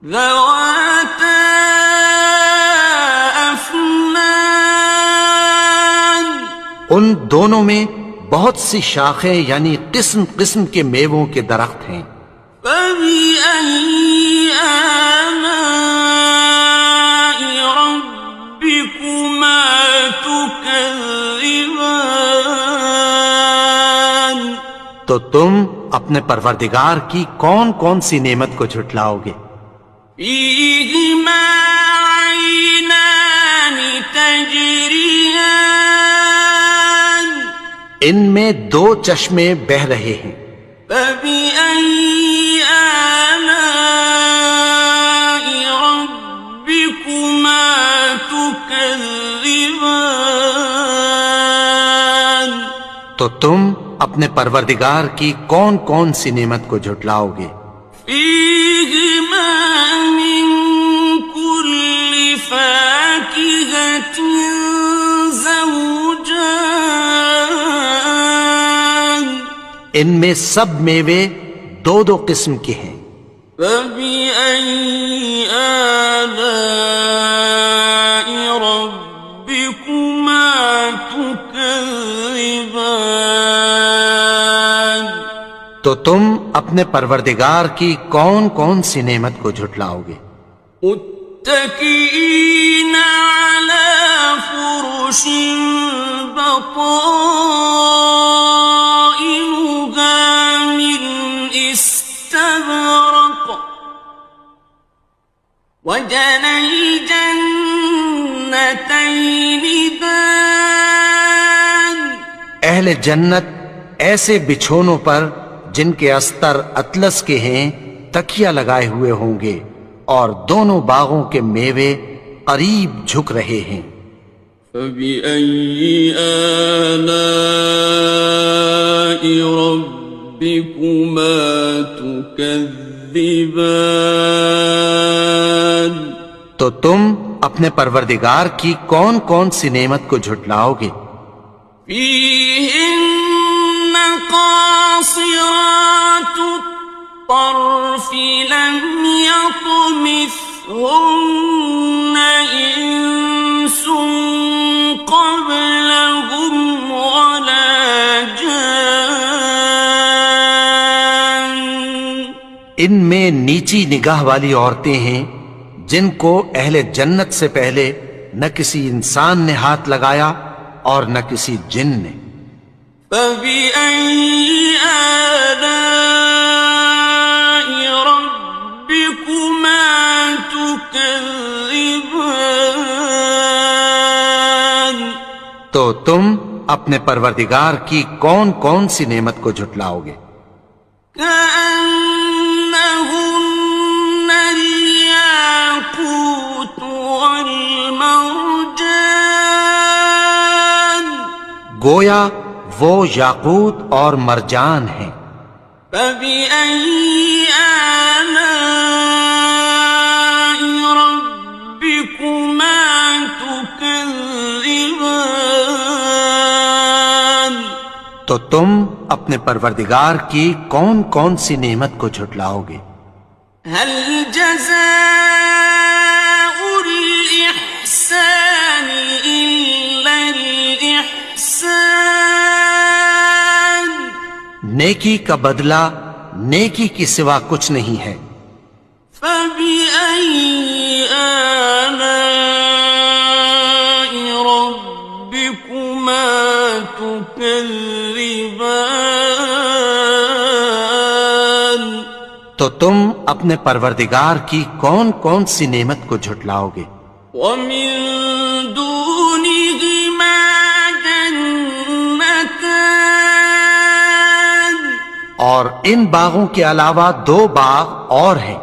ذَوَاتَا أَفْنَانٍ دونوں میں بہت سی شاخیں یعنی قسم قسم کے میووں کے درخت ہیں۔ فَبِأَيِّ آلَاءِ رَبِّكُمَا تُكَذِّبَانِ؟ تو تم اپنے پروردگار کی کون کون سی نعمت کو جھٹلاؤ گے؟ فِيهِمَا عَيْنَانِ تَجْرِيَانِ؟ ان میں دو چشمے بہ رہے ہیں۔ فَبِأَيِّ آلَاءِ رَبِّكُمَا تُكَذِّبَانِ؟ تو تم اپنے پروردگار کی کون کون سی نعمت کو جھٹلاؤ گے؟ فِيهِمَا مِن كُلِّ فَاكِهَةٍ زَوْجَانِ؟ ان میں سب میوے دو دو قسم کے ہیں۔ فَبِأَيِّ آلَاءِ رَبِّكُمَا تُكَذِّبَانِ؟ تو تم اپنے پروردگار کی کون کون سی نعمت کو جھٹلاؤ گے؟ متكئين على فرش بطائنها من استبرق وجنى الجنتين دان؟ اہل جنت ایسے بچھونوں پر جن کے استر اطلس کے ہیں تکیہ لگائے ہوئے ہوں گے، اور دونوں باغوں کے میوے قریب جھک رہے ہیں۔ فَبِأَيِّ آلَاءِ رَبِّكُمَا تُكَذِّبَانِ؟ تو تم اپنے پروردگار کی کون کون سی نعمت کو جھٹلاؤ گے؟ فِيهِنَّ قَاصِرَاتُ الطَّرْفِ لَمْ يَطْمِثْهُنَّ إِنسٌ قَبْلَهُمْ وَلَا جَانٌّ۔ ان میں نیچی نگاہ والی عورتیں ہیں جن کو اہل جنت سے پہلے نہ کسی انسان نے ہاتھ لگایا اور نہ کسی جن نے۔ فَبِأَيِّ آلَاءِ رَبِّكُمَا تُكَذِّبَانِ؟ تو تم اپنے پروردگار کی کون کون سی نعمت کو جھٹلاؤ گے؟ كَأَنَّهُنَّ الْيَاقُوتُ وَالْمَرْجَانُ؟ گویا وہ یاقوت اور مرجان ہیں۔ فَبِأَيِّ آلَاءِ رَبِّكُمَا تُكَذِّبَانِ؟ تو تم اپنے پروردگار کی کون کون سی نعمت کو جھٹلاؤ گے؟ هَلْ جَزَاءُ الْإِحْسَانِ إِلَّا الْإِحْسَانُ؟ نیکی کا بدلہ نیکی کی سوا کچھ نہیں ہے۔ فَبِأَيِّ آلَاءِ رَبِّكُمَا تُكَذِّبَانِ؟ تو تم اپنے پروردگار کی کون کون سی نعمت کو جھٹلاؤ گے؟ وَمِن دُونِهِمَا جَنَّتَانِ؟ اور ان باغوں کے علاوہ دو باغ اور ہیں۔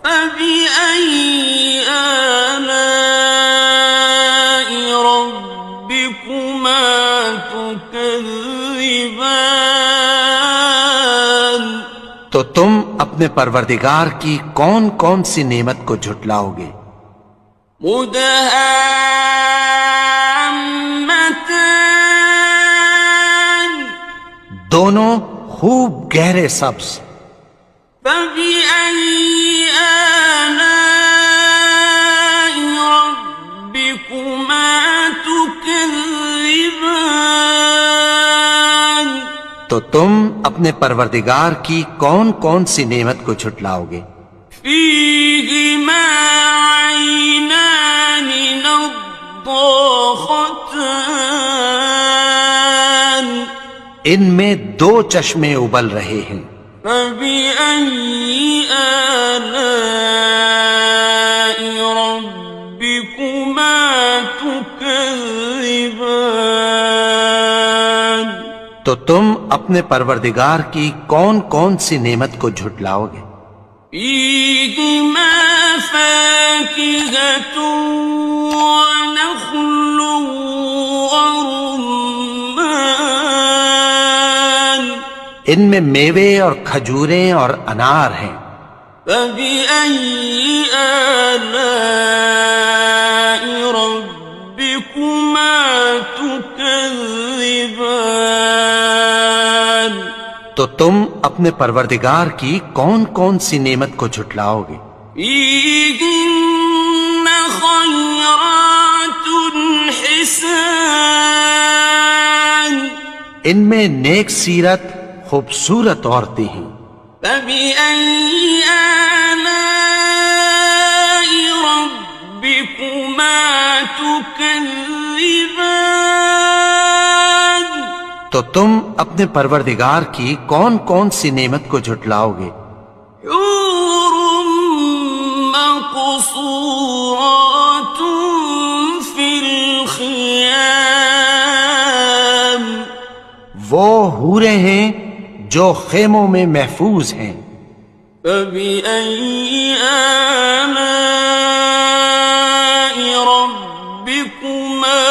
فَبِأَيِّ آلَاءِ رَبِّكُمَا تُكَذِّبَانِ؟ تو تم اپنے پروردگار کی کون کون سی نعمت کو جھٹلاؤ گے؟ مُدْهَامَّتَانِ؟ دونوں خوب گہرے سبز۔ فَبِأَيِّ آلَاءِ رَبِّكُمَا تُكَذِّبَانِ؟ ربكما تكذبان؟ تو تو تم اپنے پروردگار کی کون کون سی نعمت کو جھٹلاؤ گے؟ فيهما عينان نضاختان ان میں دو چشمے ابل رہے ہیں، فبأي آلاء ربكما تكذبان تو تم اپنے پروردگار کی کون کون سی نعمت کو جھٹلاؤ گے؟ فيهما فاكهة ونخل ورمان ان میں میوے اور کھجوریں اور انار ہیں، فبأي آلاء ربكما تكذبان تو تم اپنے پروردگار کی کون کون سی نعمت کو جھٹلاؤ گے؟ فيهن خيرات حسان ان میں نیک سیرت خوبصورت عورتیں ہیں، فبأي آلاء ربكما تكذبان تو تم اپنے پروردگار کی کون کون سی نعمت کو جھٹلاؤ گے؟ حور مقصورات في الخيام وہ حوریں ہیں جو خیموں میں محفوظ ہیں، فبأي آلاء ربكما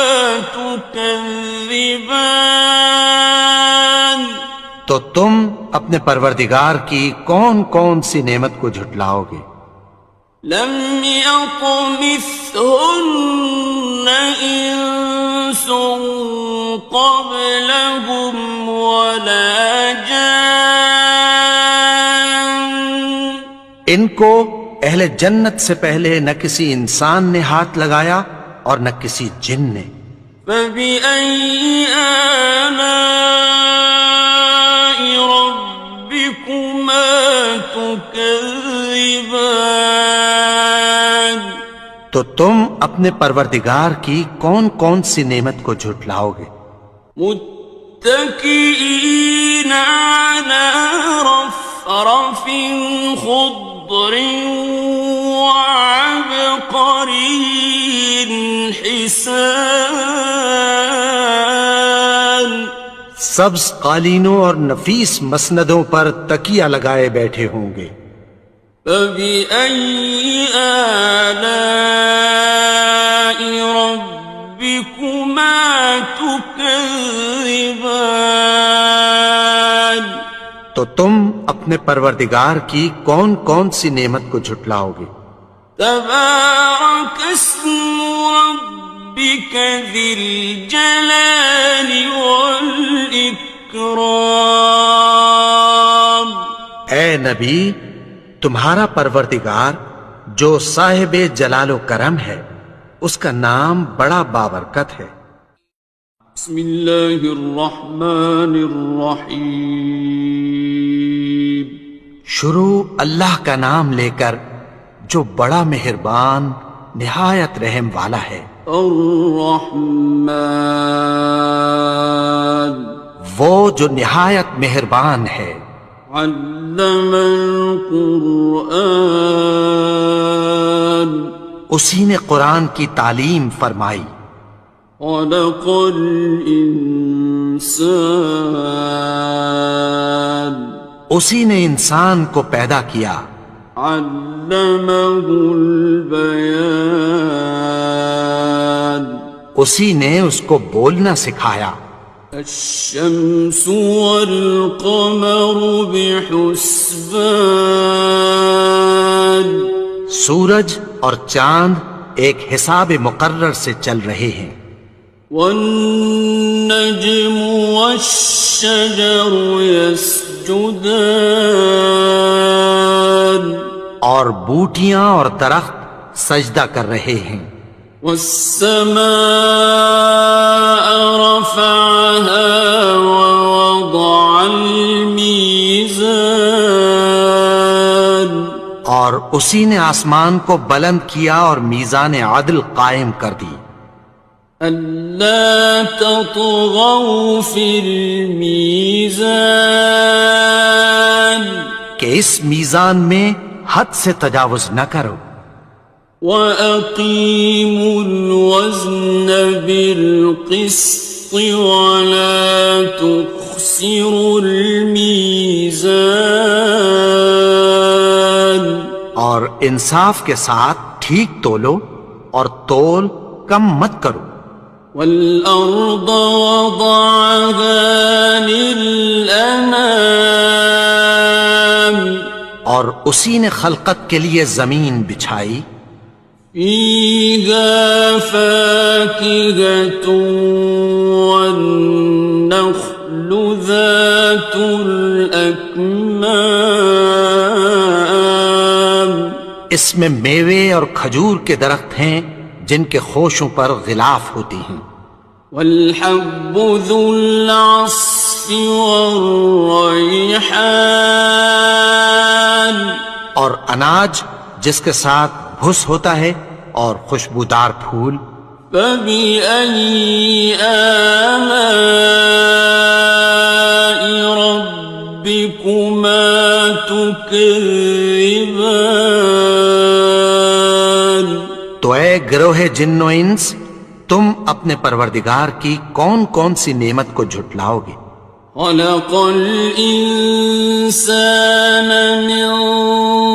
تكذبان تو تم اپنے پروردگار کی کون کون سی نعمت کو جھٹلاؤ گے؟ لم يطمثهن إنس قبلهم ولا جان ان کو اہل جنت سے پہلے نہ کسی انسان نے ہاتھ لگایا اور نہ کسی جن نے، فبأي آلاء ربكما تكذبان تو تم اپنے پروردگار کی کون کون سی نعمت کو جھٹلاؤ گے؟ متكئين على رفرف خضر وعبقري حسان سبز قالینوں اور نفیس مسندوں پر تکیہ لگائے بیٹھے ہوں گے، فبأي آلاء ربكما تكذبان تو تم اپنے پروردگار کی کون کون سی نعمت کو جھٹلاؤ گے؟ تبارك اسم ربك ذي الجلال والإكرام اے نبی، تمہارا پروردگار جو صاحب جلال و کرم ہے، اس کا نام بڑا بابرکت ہے۔ بسم الله الرحمن الرحيم شروع اللہ کا نام لے کر جو بڑا مہربان نہایت رحم والا ہے۔ الرحمن وہ جو نہایت مہربان ہے، علم القرآن اسی نے قرآن کی تعلیم فرمائی، خلق الإنسان اسی نے انسان کو پیدا کیا، علمه البيان اسی نے اس کو بولنا سکھایا، الشمس والقمر بحسبان سورج اور چاند ایک حساب مقرر سے چل رہے ہیں، والنجم والشجر يسجدان اور بوٹیاں اور درخت سجدہ کر رہے ہیں، والسماء رفعها ووضع اور اسی نے آسمان کو بلند کیا اور میزان عدل قائم کر دی ألا تطغوا في الميزان کہ اس میزان میں حد سے تجاوز نہ کرو وأقيموا الوزن بالقسط ولا تخسروا الميزان اور انصاف کے ساتھ ٹھیک تولو اور تول کم مت کرو والأرض وضعها للأنام اور اسی نے خلقت کے لیے زمین بچھائی فيها فاكهة والنخل ذات الأكمام اس میں میوے اور کھجور کے درخت ہیں جن کے خوشوں پر غلاف ہوتی ہیں والحب ذو العصف والريحان اور اناج جس کے ساتھ بھس ہوتا ہے اور خوشبودار پھول فبأي آلاء ربكما تكذبان تو اے گروہ جن و انس تم اپنے پروردگار کی کون کون سی نعمت کو جھٹلاؤ گے خلق الإنسان من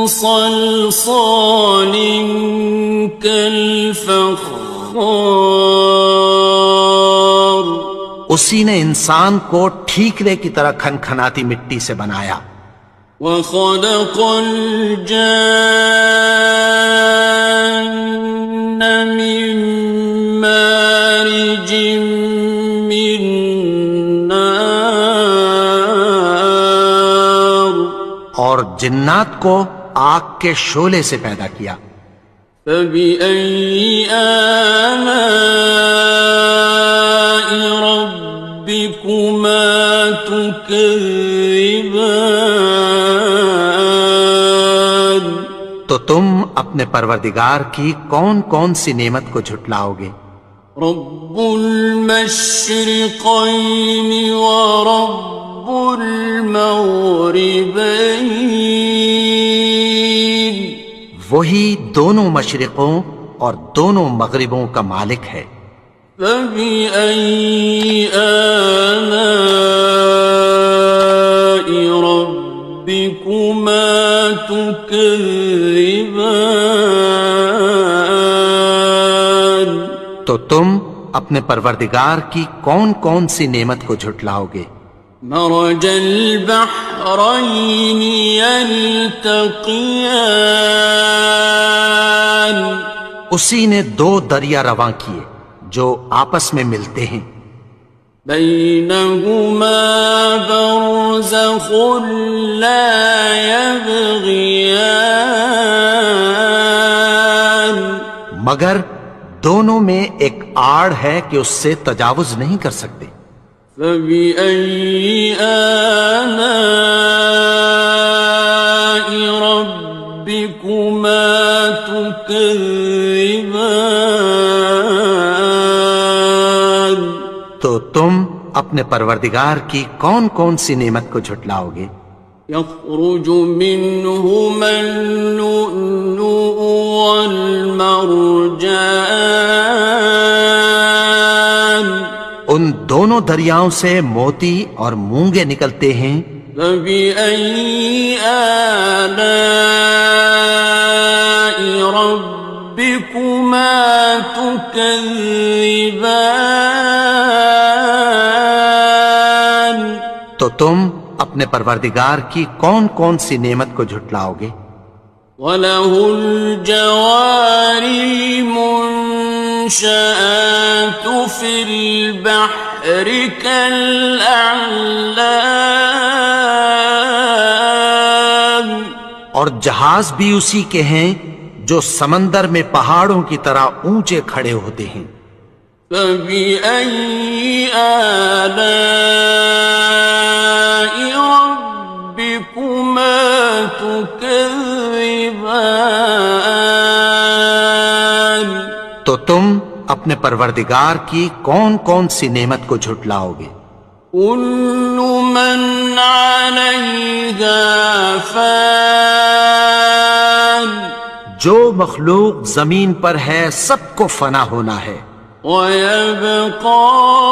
صلصال كالفخار اسی نے انسان کو ٹھیکرے کی طرح کھنکھناتی مٹی سے بنایا وخلق الجان من مارج من نار اور جنات کو آگ کے شعلے سے پیدا کیا فبأي آلاء ربكما تكذبان تو تم اپنے پروردگار کی کون کون سی نعمت کو جھٹلاؤ گے رب المشرقين ورب المغربين وہی دونوں مشرقوں اور دونوں مغربوں کا مالک ہے فبأي آلاء ربكما تكذبان تو تم اپنے پروردگار کی کون کون سی نعمت کو جھٹلاؤ گے مرج البحرين يلتقيان اسی نے دو دریا رواں کیے جو آپس میں ملتے ہیں بينهما برزخ لا يبغيان مگر دونوں میں ایک آڑ ہے کہ اس سے تجاوز نہیں کر سکتے فبأي آلاء ربكما تكذبان تو تم اپنے پروردگار کی کون کون سی نعمت کو جھٹلاؤ گے يخرج منهما اللؤلؤ والمرجان ان دونوں دریاؤں سے موتی اور مونگے نکلتے ہیں فبأي آلاء ربكما تكذبان تو تم اپنے پروردگار کی کون کون سی نعمت کو جھٹلاؤ گے وَلَهُ الْجَوَارِ الْمُنشَآتُ فِي الْبَحْرِ كَالْأَعْلَامِ اور جہاز بھی اسی کے ہیں جو سمندر میں پہاڑوں کی طرح اونچے کھڑے ہوتے ہیں فَبِأَيِّ آلَاءِ رَبِّكُمَا تُكَذِّبَانِ الرحمن تو تم اپنے پروردگار کی کون کون سی نعمت کو جھٹلاؤ گے؟ كل من عليها فان جو مخلوق زمین پر ہے سب کو فنا ہونا ہے، ويبقى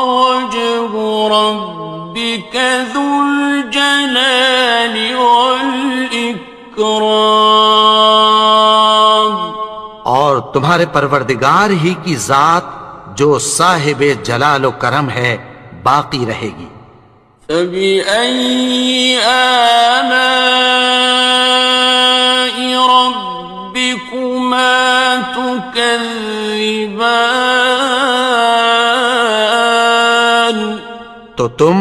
وجه ربك ذو الجلال والإكرام اور تمہارے پروردگار ہی کی ذات جو صاحب جلال و کرم ہے باقی رہے گی۔ فبأي آلاء ربكما تكذبان تو تم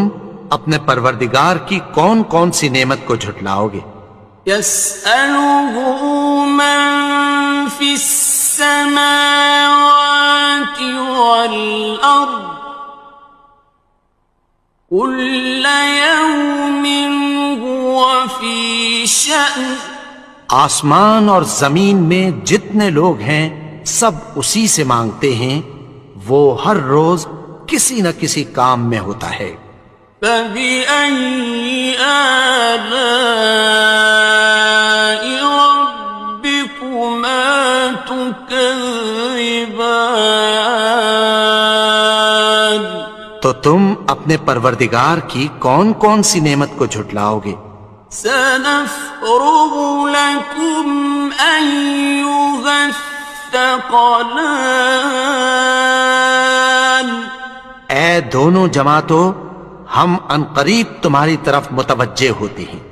اپنے پروردگار کی کون کون سی نعمت کو جھٹلاؤ گے؟ يسأله من في السماوات والأرض كل يوم هو في شأن آسمان اور زمین میں جتنے لوگ ہیں سب اسی سے مانگتے ہیں، وہ ہر روز کسی نہ کسی کام میں ہوتا ہے۔ فبأي آلاء ربكما تكذبان تو تم اپنے پروردگار کی کون کون سی نعمت کو جھٹلاؤ گے؟ سنفرغ لكم أيها الثقلان اے دونوں جماعتوں، ہم عنقریب تمہاری طرف متوجہ ہوتے ہیں۔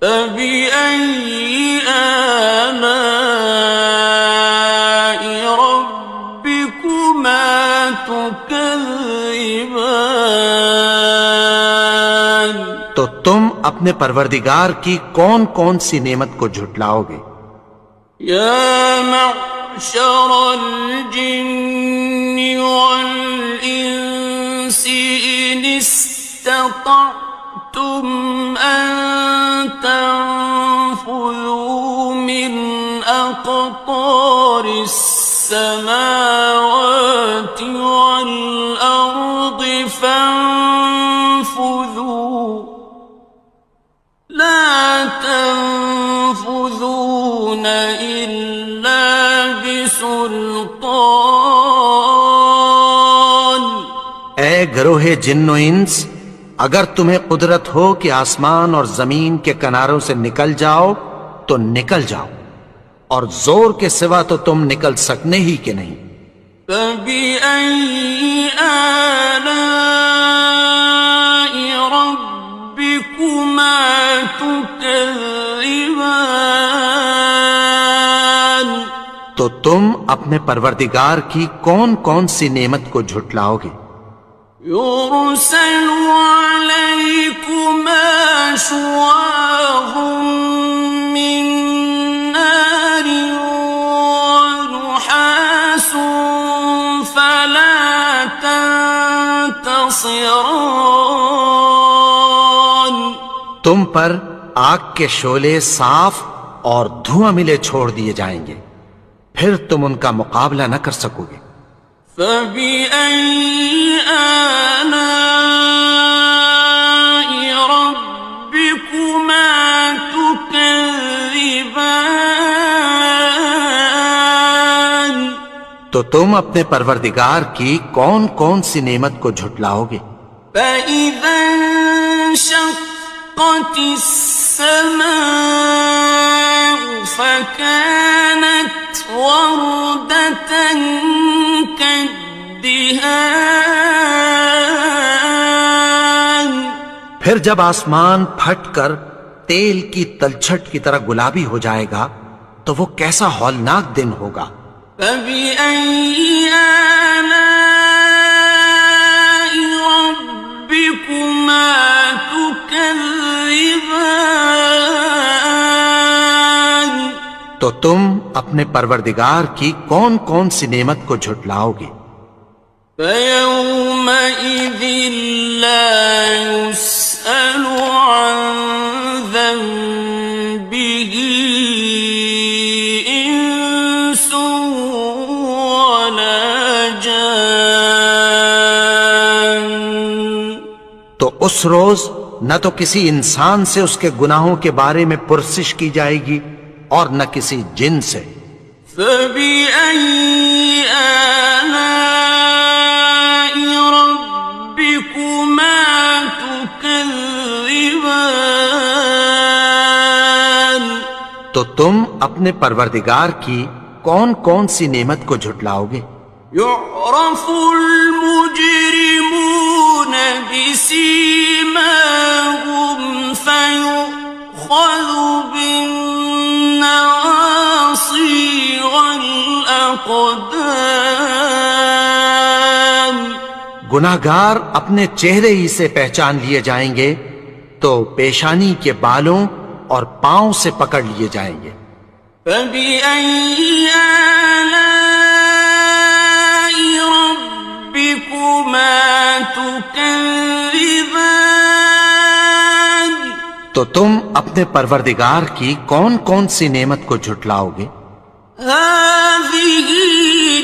فبأي آلاء ربكما تكذبان تو تم اپنے پروردگار کی کون کون سی نعمت کو جھٹلاؤ گے؟ يا معشر الجن والإنس إن استطعتم أن تنفذوا من أقطار السماوات والأرض فانفذوا لا تنفذون إلا بسلطان اے گروہ جن و انس، اگر تمہیں قدرت ہو کہ آسمان اور زمین کے کناروں سے نکل جاؤ تو نکل جاؤ، اور زور کے سوا تو تم نکل سکنے ہی کہ نہیں۔ فبأي آلاء ربكما تكذبان تو تم اپنے پروردگار کی کون کون سی نعمت کو جھٹلاؤ گے؟ يرسل عليكما شواظ من نار ونحاس فلا تنتصران تم پر آگ کے شعلے صاف اور دھواں ملے چھوڑ دیے جائیں گے، پھر تم ان کا مقابلہ نہ کر سکو گے۔ فبأي آلاء ربكما تكذبان تو تم اپنے پروردگار کی کون کون سی نعمت کو جھٹلاؤ گے؟ فإذا انشقت السماء فكانت وردة كالدهان پھر جب آسمان پھٹ کر تیل کی تلچھٹ کی طرح گلابی ہو جائے گا تو وہ کیسا ہولناک دن ہوگا۔ فبأي آلاء ربكما تكذبان تو تم اپنے پروردگار کی کون کون سی نعمت کو جھٹلاؤ گے؟ فيومئذ لا يسأل عن ذنبه ولا جان. تو اس روز نہ تو کسی انسان سے اس کے گناہوں کے بارے میں پرسش کی جائے گی اور نہ کسی جن سے. فبأي آلاء ربكما تكذبان. تو تم اپنے پروردگار کی کون کون سی نعمت کو جھٹلاؤ گے؟ يعرف المجرمون بسيماهم فيؤخذ بالنواصي والأقدام. گناہگار اپنے چہرے ہی سے پہچان لیے جائیں گے تو پیشانی کے بالوں اور پاؤں سے پکڑ لیے جائیں گے. فبأي آلاء ربكما تكذبان. تو تم اپنے پروردگار کی کون کون سی نعمت کو جھٹلاؤ گے؟ هذه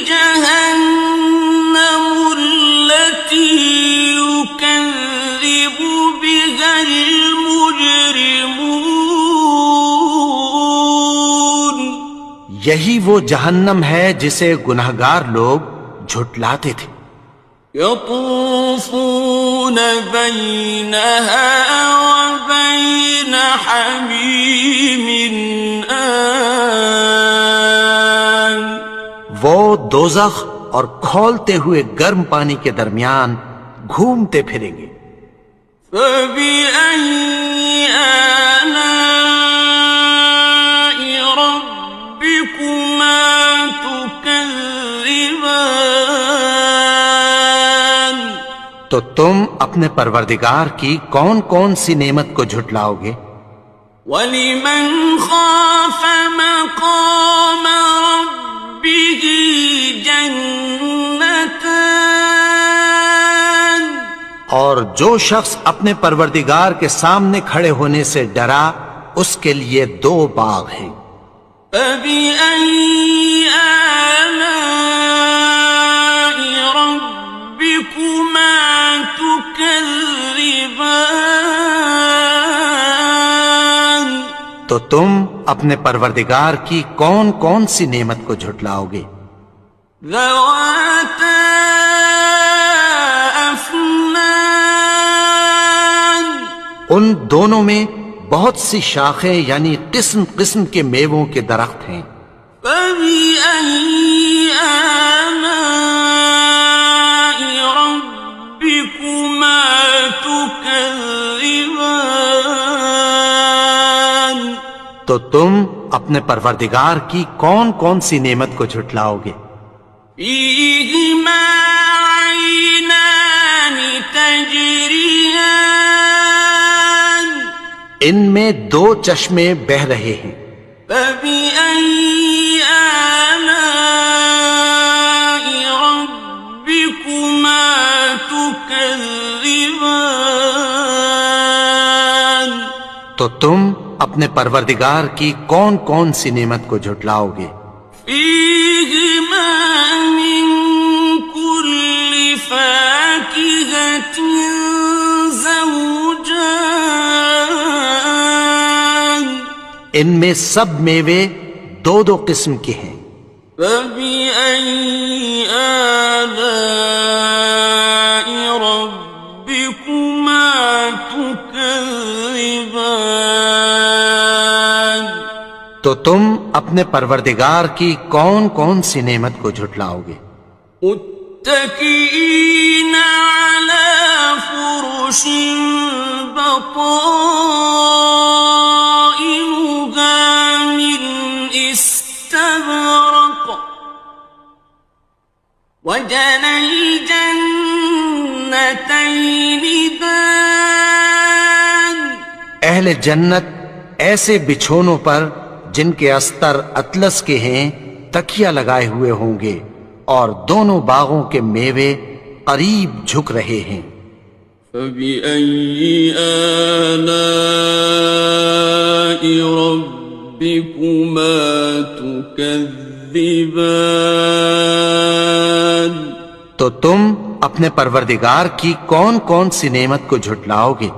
جهنم التي يكذب بها المجرمون. یہی وہ جہنم ہے جسے گناہگار لوگ جھٹلاتے تھے. يطوفون بينها وبين حميم آن. وہ دوزخ اور کھولتے ہوئے گرم پانی کے درمیان گھومتے پھریں گے. فبأي آلاء ربكما تكذبان. تو تم اپنے پروردگار کی کون کون سی نعمت کو جھٹلاؤ گے؟ وَلِمَنْ خَافَ مَقَامَ رَبِّهِ جَنَّتَانِ. اور جو شخص اپنے پروردگار کے سامنے کھڑے ہونے سے ڈرا اس کے لیے 2 باغ ہیں. فَبِأَيِّ آلَاءِ رَبِّكُمَا تُكَذِّبَانِ. تو تم اپنے پروردگار کی کون کون سی نعمت کو جھٹلاؤ گے؟ ذَوَاتَا أَفْنَانٍ. ان دونوں میں بہت سی شاخیں یعنی قسم قسم کے میووں کے درخت ہیں. فَبِأَيِّ آلَاءِ رَبِّكُمَا تُكَذِّبَانِ. تو تم اپنے پروردگار کی کون کون سی نعمت کو جھٹلاؤ گے؟ فِيهِمَا عَيْنَانِ تَجْرِيَانِ. ان میں 2 چشمے بہہ رہے ہیں. فَبِأَيِّ آلَاءِ رَبِّكُمَا تُكَذِّبَانِ. تو تم اپنے پروردگار کی کون کون سی نعمت کو جھٹلاؤ گے؟ فِيهِمَا مِن كُلِّ فَاكِهَةٍ زَوْجَانِ. ان میں سب میوے 2 قسم کے ہیں. فَبِأَيِّ آلَاءِ رَبِّكُمَا تُكَذِّبَانِ. تو تم اپنے پروردگار کی کون کون سی نعمت کو جھٹلاؤ گے؟ متكئين على فرش بطائنها من استبرق وجنى الجنتين دان. اہل جنت ایسے بچھونوں پر جن کے استر اطلس کے ہیں تکیہ لگائے ہوئے ہوں گے اور دونوں باغوں کے میوے قریب جھک رہے ہیں. فَبِأَيِّ آلَاءِ رَبِّكُمَا تُكَذِّبَانِ. تو تم اپنے پروردگار کی کون کون سی نعمت کو جھٹلاؤ گے؟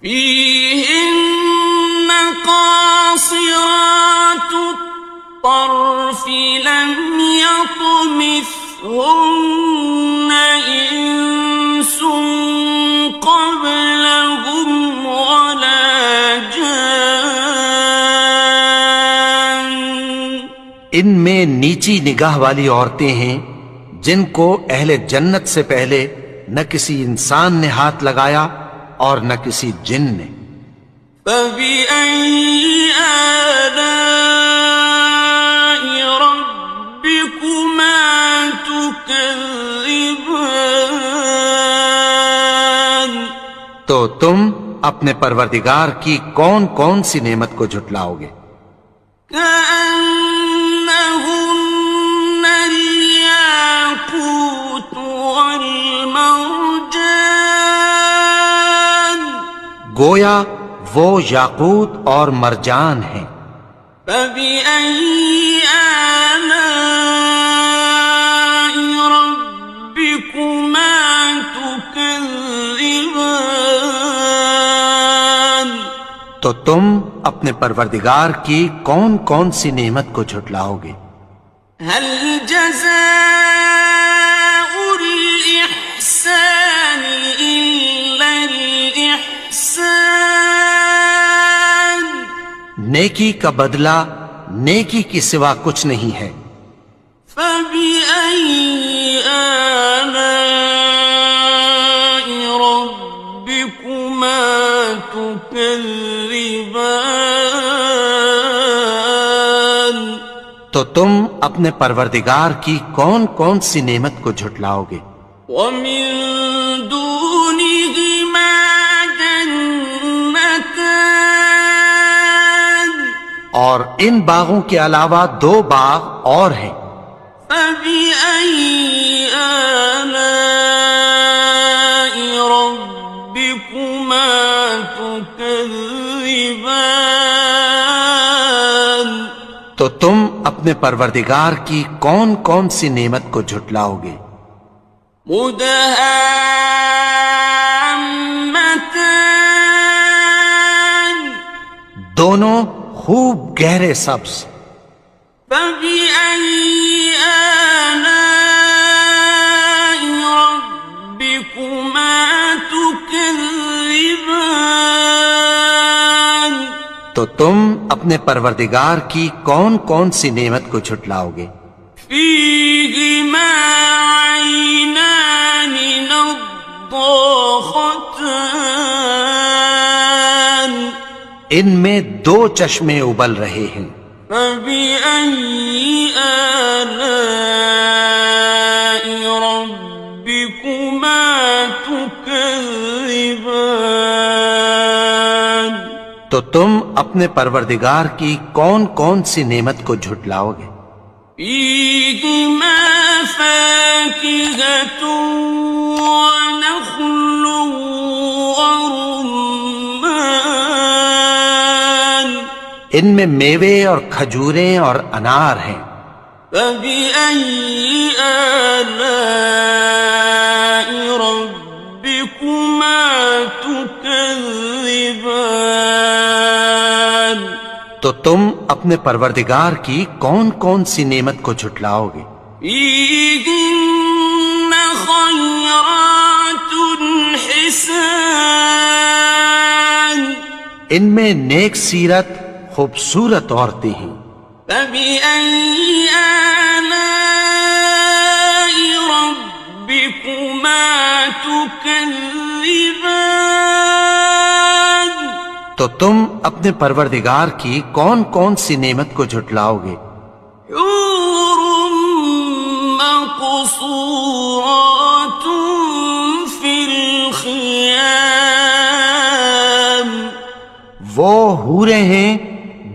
فيهن قاصرات الطرف لم يطمثهن إنس قبلهم ولا جان ان میں نیچی نگاہ والی عورتیں ہیں جن کو اہل جنت سے پہلے نہ کسی انسان نے ہاتھ لگایا اور نہ کسی جن نے۔ فبأي آلاء ربكما تكذبان تو تم اپنے پروردگار کی کون کون سی نعمت کو جھٹلاؤ گے؟ كأنهن الياقوت والمرجان گویا وہ یاقوت اور مرجان ہیں۔ فبأي آلاء ربكما تكذبان تو تم اپنے پروردگار کی کون کون سی نعمت کو جھٹلاؤ گے؟ هل جزاء الإحسان إلا الإحسان نیکی کا بدلہ نیکی کی سوا کچھ نہیں ہے۔ فبأي آلاء ربكما تكذبان تو تم اپنے پروردگار کی کون کون سی نعمت کو جھٹلاؤ گے؟ ومن دونهما جنتان اور ان باغوں کے علاوہ دو باغ اور ہیں۔ فبأي آلاء ربكما تكذبان تو تم اپنے پروردگار کی کون کون سی نعمت کو جھٹلاؤ گے؟ مدهامتان دونوں خوب گہرے سبز۔ فبأي آلاء ربكما تكذبان تو تم اپنے پروردگار کی کون کون سی نعمت کو جھٹلاؤ گے؟ فيهما عينان نضاختان ان میں دو چشمے ابل رہے ہیں۔ فبأي آلاء ربكما تكذبان تو تم اپنے پروردگار کی کون کون سی نعمت کو جھٹلاؤ گے؟ فيهما فاكهة ونخل ورمان ان میں میوے اور کھجوریں اور انار ہیں۔ فبأي آلاء ربكما تكذبان تو تم اپنے پروردگار کی کون کون سی نعمت کو جھٹلاؤ گے؟ فيهن خيرات حسان ان میں نیک سیرت خوبصورت عورتیں ہیں۔ فبأي آلاء ربكما تكذبان تو تم اپنے پروردگار کی کون کون سی نعمت کو جھٹلاؤ گے؟ حور مقصورات في الخيام وہ حوریں ہیں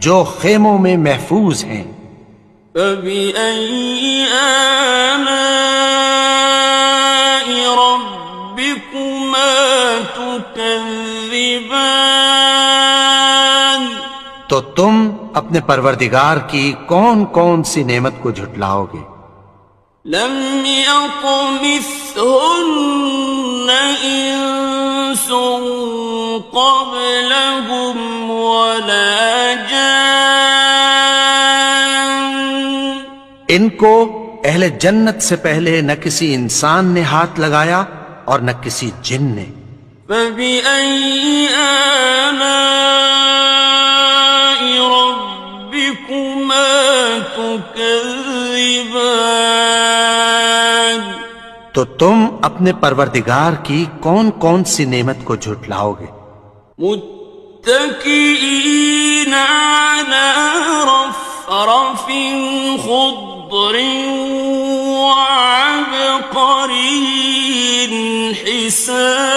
جو خیموں میں محفوظ ہیں۔ فبأي آلاء ربكما تكذبان تو تم اپنے پروردگار کی کون کون سی نعمت کو جھٹلاؤ گے؟ لم يطمثهن إنس قبلهم ولا جان ان کو اہل جنت سے پہلے نہ کسی انسان نے ہاتھ لگایا اور نہ کسی جن نے. فبأي آلاء ربكما تكذبان تو تم اپنے پروردگار کی کون کون سی نعمت کو جھٹلاؤ گے؟ متكئين على رفرف خضر وعبقري حسان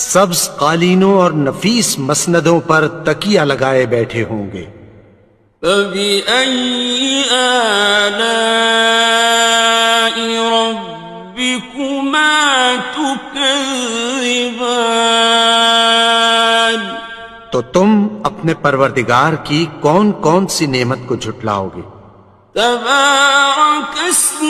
سبز قالینوں اور نفیس مسندوں پر تکیہ لگائے بیٹھے ہوں گے. فبأي آلاء ربكما تكذبان تو تم اپنے پروردگار کی کون کون سی نعمت کو جھٹلاؤ گے؟ تبارك اسم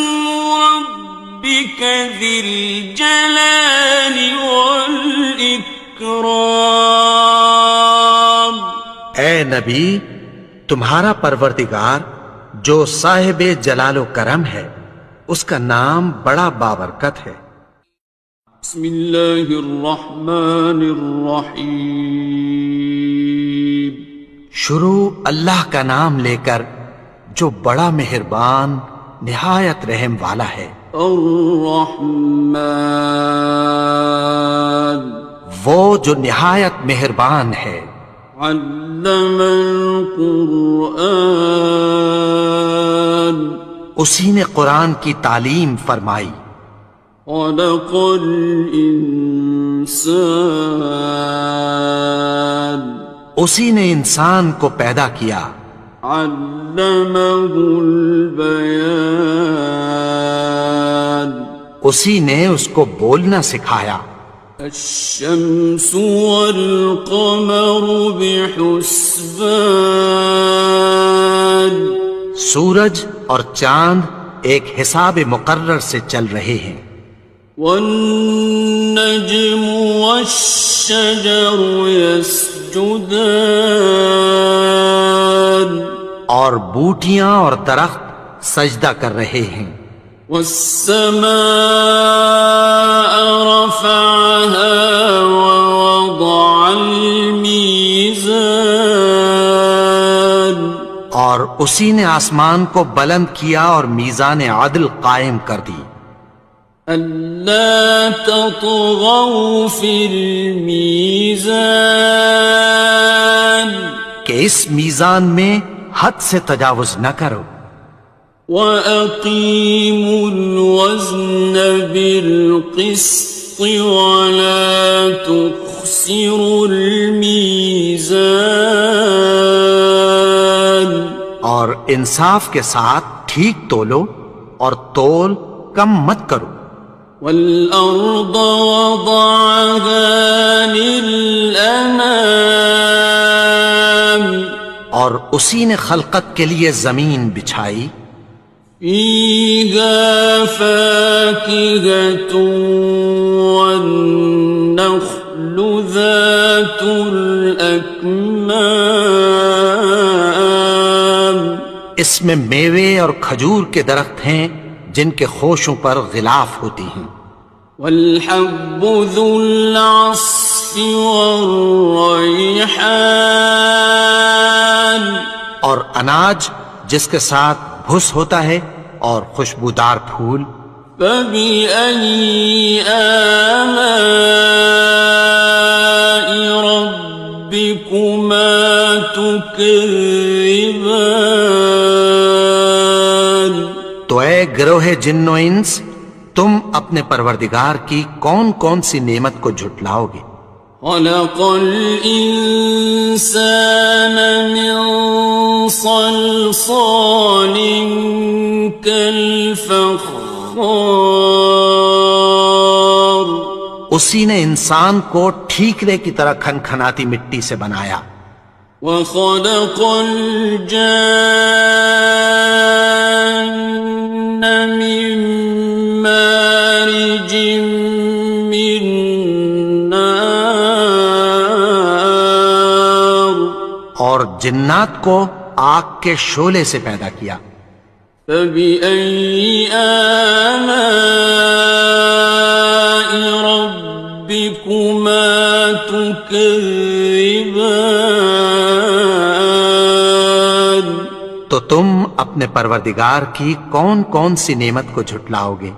ربك ذي الجلال والإكرام. اے نبی، تمہارا پروردگار جو صاحب جلال و کرم ہے اس کا نام بڑا بابرکت ہے. بسم اللہ الرحمن الرحیم. شروع اللہ کا نام لے کر جو بڑا مہربان نہایت رحم والا ہے. الرحمن وہ جو نہایت مہربان ہے. علم القرآن اسی نے قرآن کی تعلیم فرمائی. خلق الانسان اسی نے انسان کو پیدا کیا. علمہ البیان اسی نے اس کو بولنا سکھایا. الشمس والقمر بحسبان سورج اور چاند ایک حساب مقرر سے چل رہے ہیں. والنجم والشجر يسجدان اور بوٹیاں اور درخت سجدہ کر رہے ہیں. والسماء رفعها ووضع الميزان اور اسی نے آسمان کو بلند کیا اور میزان عدل قائم کر دی. ألا تطغوا في الميزان کہ اس میزان میں حد سے تجاوز نہ کرو. وَأَقِيمُوا الْوَزْنَ بِالْقِسْطِ وَلَا تُخْسِرُوا الْمِيزَانَ اور انصاف کے ساتھ ٹھیک تولو اور تول کم مت کرو. وَالْأَرْضَ وَضَعَهَا لِلْأَنَامِ اور اسی نے خلقت کے لیے زمین بچھائی. فِيهَا فَاكِهَةٌ وَالنَّخْلُ ذَاتُ الْأَكْمَامِ اس میں میوے اور کھجور کے درخت ہیں جن کے خوشوں پر غلاف ہوتی ہیں. وَالْحَبُّ ذُو الْعَصْفِ وَالرَّيْحَانِ اور اناج جس کے ساتھ بھس ہوتا ہے اور خوشبودار پھول. فَبِأَيِّ آلَاءِ رَبِّكُمَا تُكَذِّبَانِ تو اے گروہ جن و انس، تم اپنے پروردگار کی کون کون سی نعمت کو جھٹلاؤ گے؟ خَلَقَ الْإِنسَانَ مِنْ صَلْصَالٍ كَالْفَخَّارِ اسی نے انسان کو ٹھیکرے کی طرح کھنکھناتی مٹی سے بنایا. وخلق الجان من مارج من نار اور جنات کو آگ کے شعلے سے پیدا کیا. فبأي آلاء ربكما تكذبان تو تم اپنے پروردگار کی کون کون سی نعمت کو جھٹلاؤ گے؟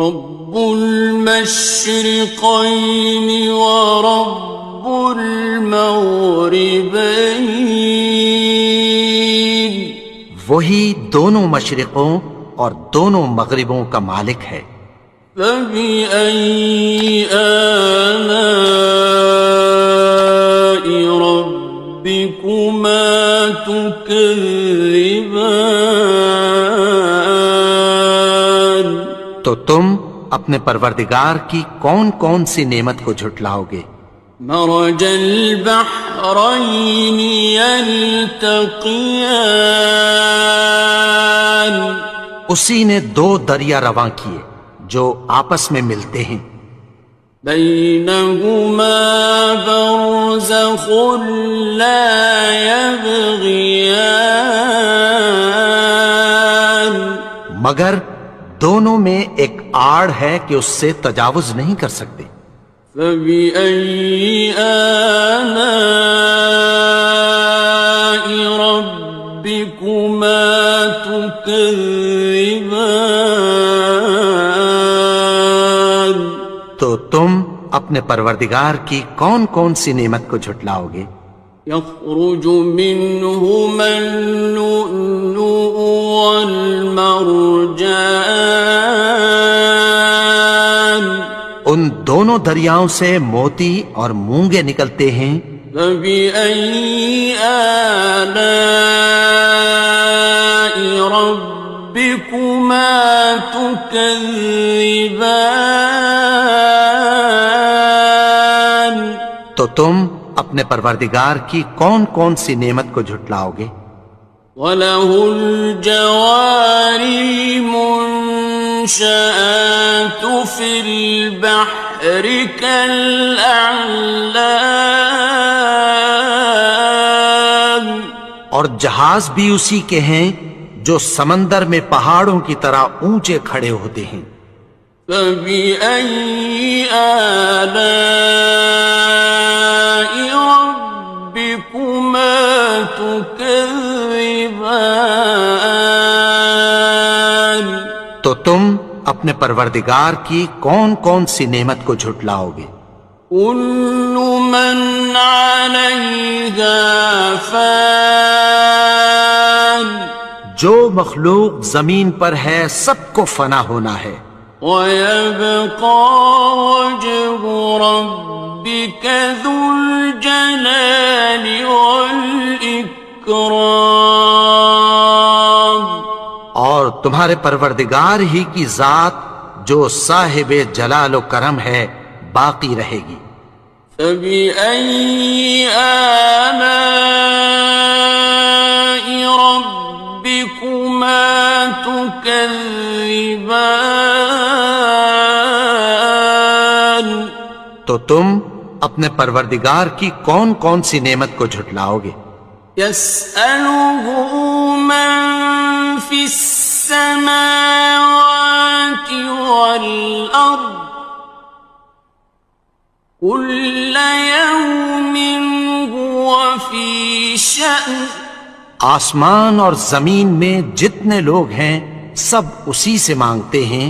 رب المشرقين ورب المغربين وہی دونوں مشرقوں اور دونوں مغربوں کا مالک ہے. فبأي آلاء ربكما تكذبان تو تم اپنے پروردگار کی کون کون سی نعمت کو جھٹلاؤ گے؟ مرج البحرين يلتقيان اسی نے دو دریا رواں کیے جو آپس میں ملتے ہیں. بينهما برزخ لا يبغيان مگر دونوں میں ایک آڑ ہے کہ اس سے تجاوز نہیں کر سکتے. فبأي آلاء ربكما تكذبان تو تم اپنے پروردگار کی کون کون سی نعمت کو جھٹلاؤ گے؟ يخرج منهما اللؤلؤ والمرجان ان دونوں دریاؤں سے موتی اور مونگے نکلتے ہیں. فبأي آلاء ربكما تكذبان تو تم اپنے پروردگار کی کون کون سی نعمت کو جھٹلاؤ گے؟ وَلَهُ الْجَوَارِ الْمُنشَآتُ فِي الْبَحْرِ كَالْأَعْلَامِ اور جہاز بھی اسی کے ہیں جو سمندر میں پہاڑوں کی طرح اونچے کھڑے ہوتے ہیں. فَبِأَيِّ آلَاءِ رَبِّكُمَا تُكَذِّبَانِ تو تم اپنے پروردگار کی کون کون سی نعمت کو جھٹلاؤ گے؟ كُلُّ مَنْ عَلَيْهَا فَانٍ جو مخلوق زمین پر ہے سب کو فنا ہونا ہے. وَيَبْقَى وَجْهُ رَبِّكَ ذُو الْجَلَالِ وَالْإِكْرَامِ اور تمہارے پروردگار ہی کی ذات جو صاحب جلال و کرم ہے باقی رہے گی. فَبِأَيِّ آلَاءِ رَبِّكُمَا تُكَذِّبَانِ تو تم اپنے پروردگار کی کون کون سی نعمت کو جھٹلاؤ گے؟ يَسْأَلُهُ مَن فِي السَّمَاوَاتِ وَالْأَرْضِ كُلَّ يَوْمٍ هُوَ فِي شَأْنٍ آسمان اور زمین میں جتنے لوگ ہیں سب اسی سے مانگتے ہیں،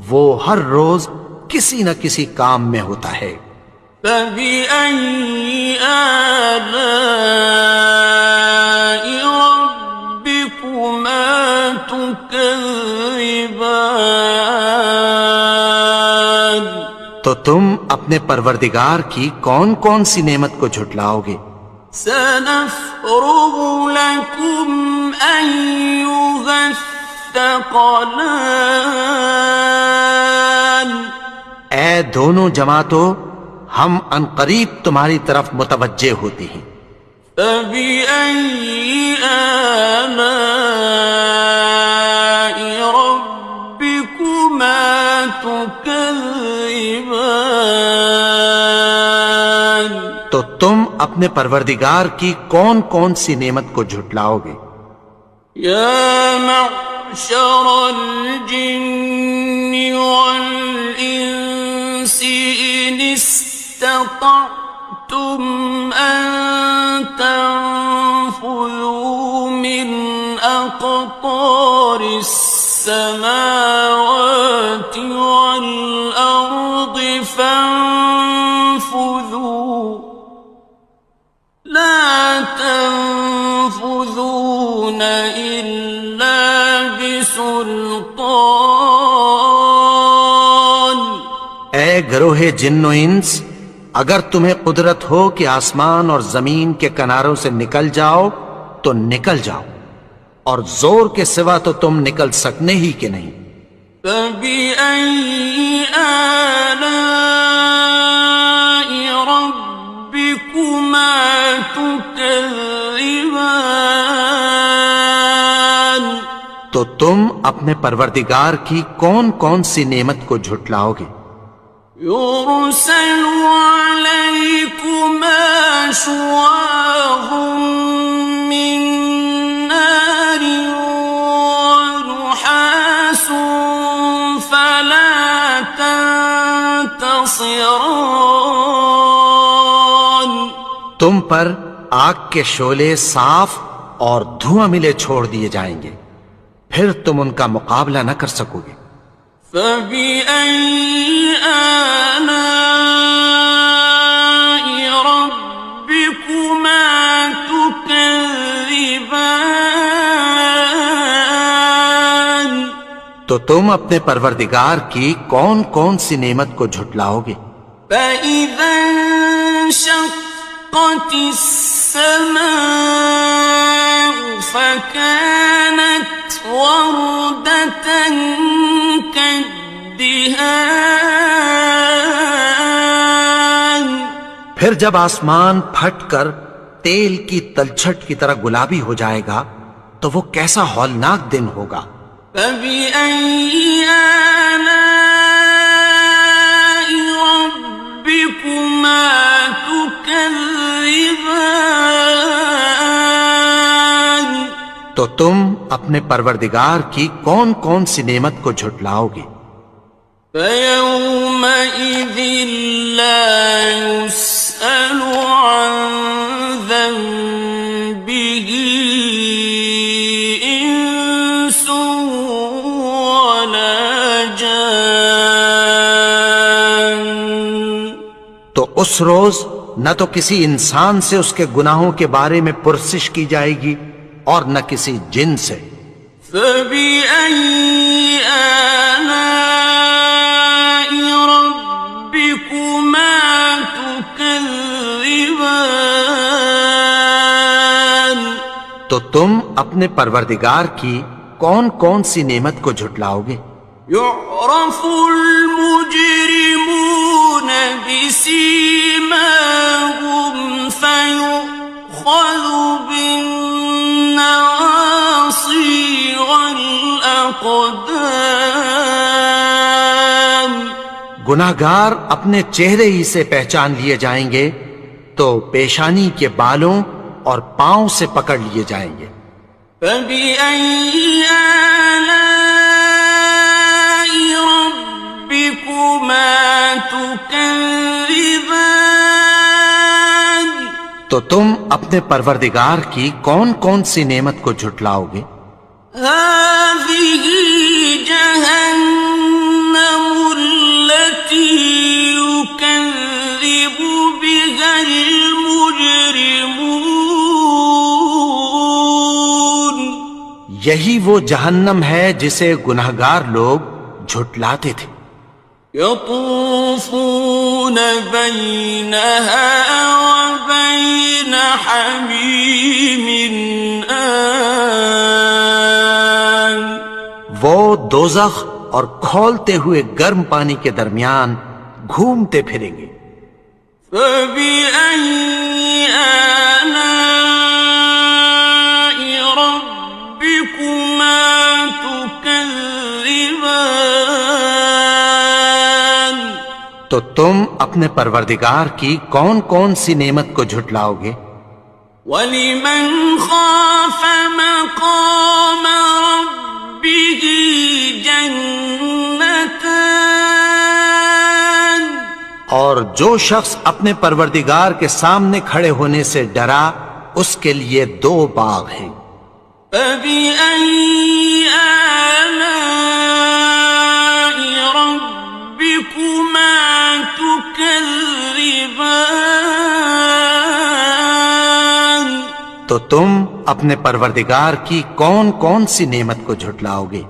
وہ ہر روز کسی نہ کسی کام میں ہوتا ہے. فَبِأَيِّ آلَاءِ رَبِّكُمَا تُكَذِّبَانِ تو تم اپنے پروردگار کی کون کون سی نعمت کو جھٹلاؤ گے؟ سَنَفْرُغُ لَكُمْ أَيُّهَ الثَّقَلَانِ اے دونوں جماعتوں، ہم عنقریب تمہاری طرف متوجہ ہوتے ہیں. فبأي آلاء ربكما تكذبان تو تم اپنے پروردگار کی کون کون سی نعمت کو جھٹلاؤ گے؟ يا معشر الجن والإنس إن استطعتم أن تنفذوا من أقطار السماوات والأرض فانفذوا لا تنفذون إلا بسلطان اے گروہ جن و انس، اگر تمہیں قدرت ہو کہ آسمان اور زمین کے کناروں سے نکل جاؤ تو نکل جاؤ، اور زور کے سوا تو تم نکل سکنے ہی کہ نہیں۔ فبأي آلاء ربكما تكذبان تو تم اپنے پروردگار کی کون کون سی نعمت کو جھٹلاؤ گے؟ يرسل عليكما شواظ من نار ونحاس فلا تنتصران تم پر آگ کے شعلے صاف اور دھواں ملے چھوڑ دیے جائیں گے، پھر تم ان کا مقابلہ نہ کر سکو گے۔ فبأي آلاء ربكما تكذبان تو تم اپنے پروردگار کی کون کون سی نعمت کو جھٹلاؤ گے؟ فإذا انشقت السماء فكانت وردة كالدهان پھر جب آسمان پھٹ کر تیل کی تلچھٹ کی طرح گلابی ہو جائے گا تو وہ کیسا ہولناک دن ہوگا۔ فبأي آلاء ربكما تكذبان تو تم اپنے پروردگار کی کون کون سی نعمت کو جھٹلاؤ گے؟ فيومئذ لا يسأل عن ذنبه إنس ولا جان تو اس روز نہ تو کسی انسان سے اس کے گناہوں کے بارے میں پرسش کی جائے گی اور نہ کسی جن سے۔ فبأي آلاء ربكما تكذبان تو تم اپنے پروردگار کی کون کون سی نعمت کو جھٹلاؤ گے؟ يعرف المجرمون بسيماهم فيؤخذ بالنواصي والأقدام گناہگار اپنے چہرے ہی سے پہچان لیے جائیں گے تو پیشانی کے بالوں اور پاؤں سے پکڑ لیے جائیں گے۔ فبأي آلاء ربكما تكذبان تو تم اپنے پروردگار کی کون کون سی نعمت کو جھٹلاؤ گے؟ هذه جهنم التي يكذب بها المجرمون یہی وہ جہنم ہے جسے گناہگار لوگ جھٹلاتے تھے۔ يطوفون بينها وبين حميم آن وہ دوزخ اور کھولتے ہوئے گرم پانی کے درمیان گھومتے پھریں گے۔ فبأي آلاء تو تم اپنے پروردگار کی کون کون سی نعمت کو جھٹلاؤ گے؟ وَلِمَنْ خَافَ مَقَامَ رَبِّهِ جَنَّتَانِ اور جو شخص اپنے پروردگار کے سامنے کھڑے ہونے سے ڈرا اس کے لیے 2 باغ ہیں۔ فَبِأَيِّ آلَاءِ رَبِّكُمَا تُكَذِّبَانِ تو تم اپنے پروردگار کی کون کون سی نعمت کو جھٹلاؤ گے؟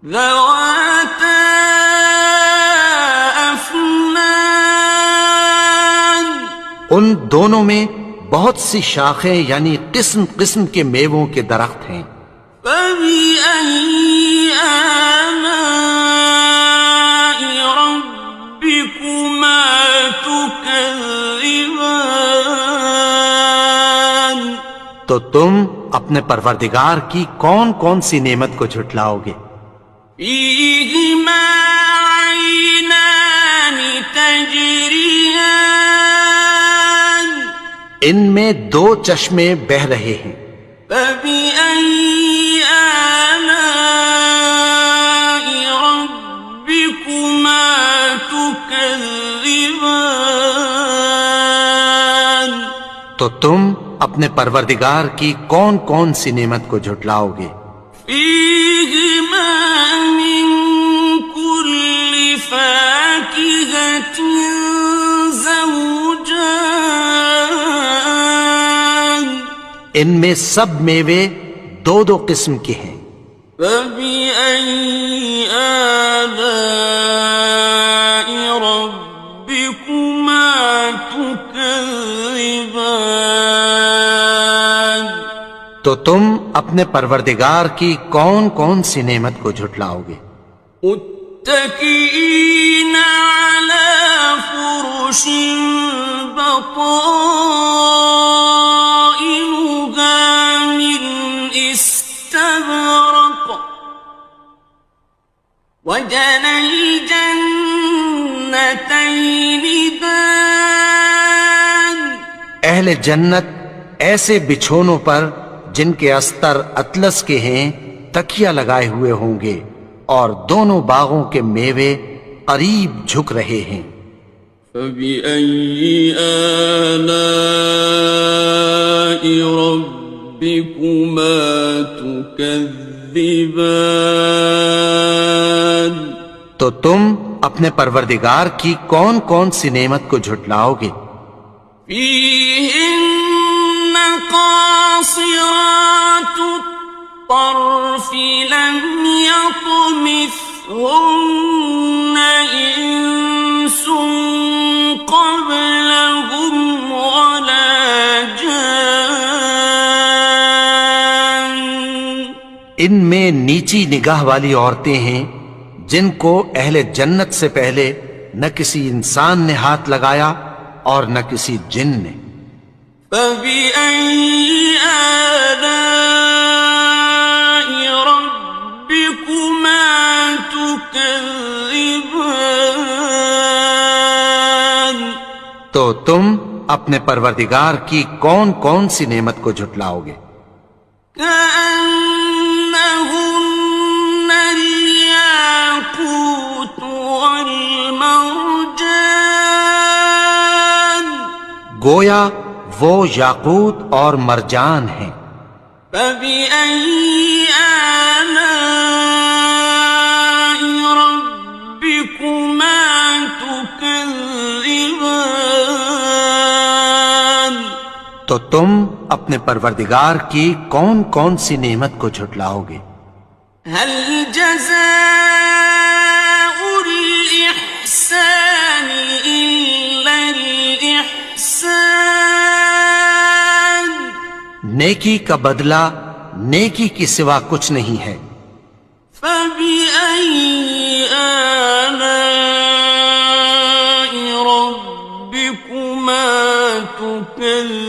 ذَوَاتَا أَفْنَانٍ ان دونوں میں بہت سی شاخیں یعنی قسم قسم کے میووں کے درخت ہیں۔ فَبِأَيِّ آلَاءِ رَبِّكُمَا تُكَذِّبَانِ تو تم اپنے پروردگار کی کون کون سی نعمت کو جھٹلاؤ گے؟ فِيهِمَا عَيْنَانِ تَجْرِيَانِ ان میں 2 چشمے بہہ رہے ہیں۔ فَبِأَيِّ آلَاءِ رَبِّكُمَا تُكَذِّبَانِ تو تم اپنے پروردگار کی کون کون سی نعمت کو جھٹلاؤ گے؟ فِيهِمَا مِن كُلِّ فَاكِهَةٍ زَوْجَانِ ان میں سب میوے 2 قسم کے ہیں۔ فَبِأَيِّ آلَاءِ رَبِّكُمَا تُكَذِّبَانِ تو تم اپنے پروردگار کی کون کون سی نعمت کو جھٹلاؤ گے؟ متكئين على فرش بطائنها من استبرق وجنى الجنتين دان اہل جنت ایسے بچھونوں پر جن کے استر اطلس کے ہیں تکیہ لگائے ہوئے ہوں گے اور دونوں باغوں کے میوے قریب جھک رہے ہیں۔ فَبِأَيِّ آلَاءِ رَبِّكُمَا تُكَذِّبَانِ تو تم اپنے پروردگار کی کون کون سی نعمت کو جھٹلاؤ گے؟ فِيهِنَّ قَاصِرَاتُ الطَّرْفِ لَمْ يَطْمِثْهُنَّ إِنسٌ قَبْلَهُمْ وَلَا جَانٌّ ان میں نیچی نگاہ والی عورتیں ہیں جن کو اہل جنت سے پہلے نہ کسی انسان نے ہاتھ لگایا اور نہ کسی جن نے۔ فَبِأَيِّ آلَاءِ رَبِّكُمَا تُكَذِّبَانِ تو تم اپنے پروردگار کی کون کون سی نعمت کو جھٹلاؤ گے؟ كَأَنَّهُنَّ الْيَاقُوتُ وَالْمَرْجَانُ گویا وہ یاقوت اور مرجان ہیں۔ فَبِأَيِّ آلَاءِ رَبِّكُمَا تُكَذِّبَانِ تو تم اپنے پروردگار کی کون کون سی نعمت کو جھٹلاؤ گے؟ هَلْ جَزَاءُ الْإِحْسَانِ إِلَّا الْإِحْسَانُ نیکی کا بدلہ نیکی کی سوا کچھ نہیں ہے۔ فَبِأَيِّ آلَاءِ رَبِّكُمَا تُكَذِّبَانِ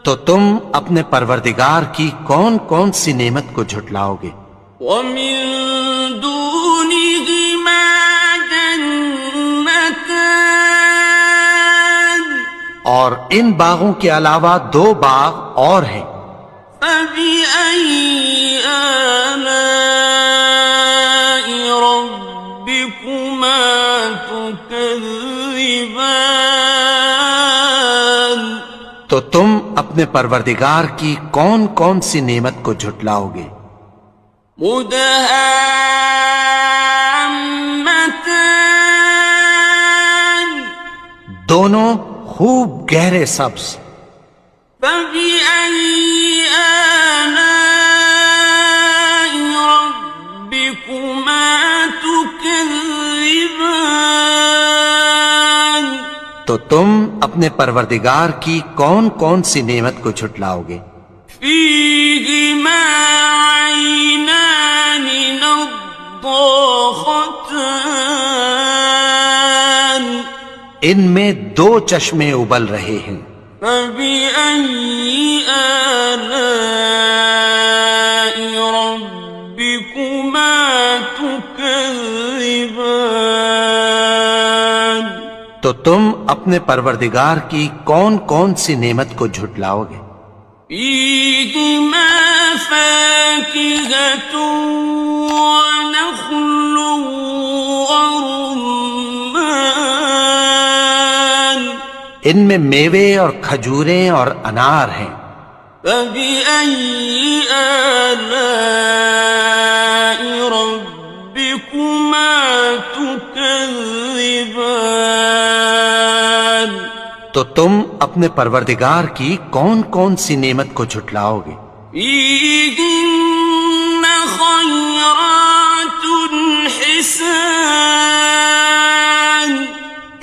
تو تم اپنے پروردگار کی کون کون سی نعمت کو جھٹلاؤ گے؟ وَمِن دونهما جنتان اور ان باغوں کے علاوہ 2 باغ اور ہیں. فبأي آلاء ربكما تكذبان تو تم اپنے پروردگار کی کون کون سی نعمت کو جھٹلاؤ گے؟ مدہامتان دونوں خوب گہرے سبز. فبأي آلاء ربكما تكذبان تو تم اپنے پروردگار کی کون کون سی نعمت کو جھٹلاؤ گے؟ فيهما عينان نضاختان ان میں 2 چشمے ابل رہے ہیں. فبأي آلاء ربكما تكذبان تو تم اپنے پروردگار کی کون کون سی نعمت کو جھٹلاؤ گے؟ فيهما فاكهة ونخل ورمان ان میں میوے اور کھجوریں اور انار ہیں. فبأي آلاء ربكما تكذبان تو تم اپنے پروردگار کی کون کون سی نعمت کو جھٹلاؤ گے؟ فيهن خيرات حسان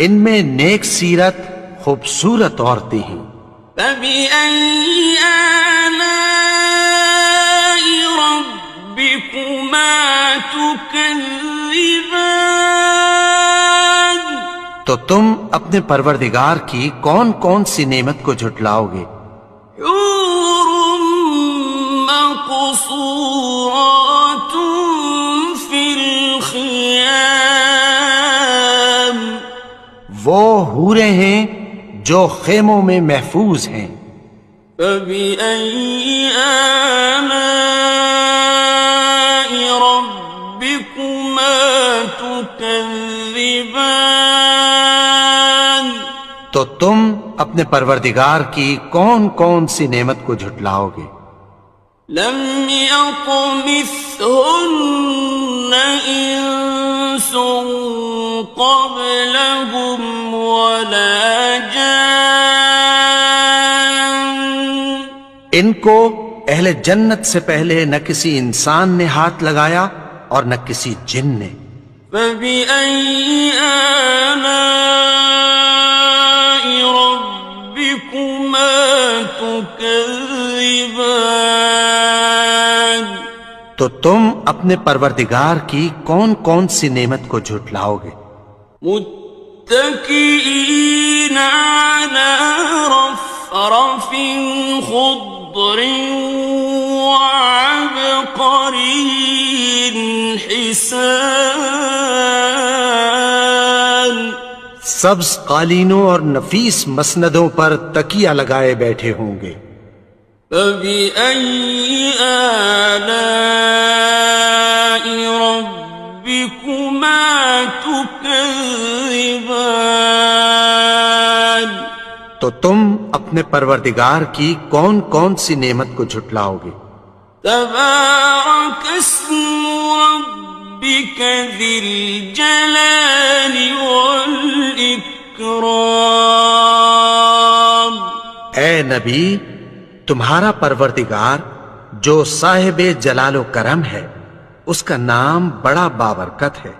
ان میں نیک سیرت خوبصورت عورتیں ہیں. فبأي آلاء ربكما تكذبان تو تم اپنے پروردگار کی کون کون سی نعمت کو جھٹلاؤ گے؟ حور مقصورات في الخيام وہ حوریں ہیں جو خیموں میں محفوظ ہیں. فبأي آلاء ربكما تكذبان تو تم اپنے پروردگار کی کون کون سی نعمت کو جھٹلاؤ گے؟ لم يطمثهن إنس قبلهم ولا جان ان کو اہل جنت سے پہلے نہ کسی انسان نے ہاتھ لگایا اور نہ کسی جن نے. فبأي آلاء ربكما تكذبان تو تم اپنے پروردگار کی کون کون سی نعمت کو جھٹلاؤ گے؟ متكئين على رفرف خضر وعبقري حسان سبز قالینوں اور نفیس مسندوں پر تکیہ لگائے بیٹھے ہوں گے. فبأي آلاء ربكما تكذبان تو تم اپنے پروردگار کی کون کون سی نعمت کو جھٹلاؤ گے؟ تبارك اسم ربك ذي الجلال والإكرام اے نبی، تمہارا پروردگار جو صاحب جلال و کرم ہے، اس کا نام بڑا بابرکت ہے.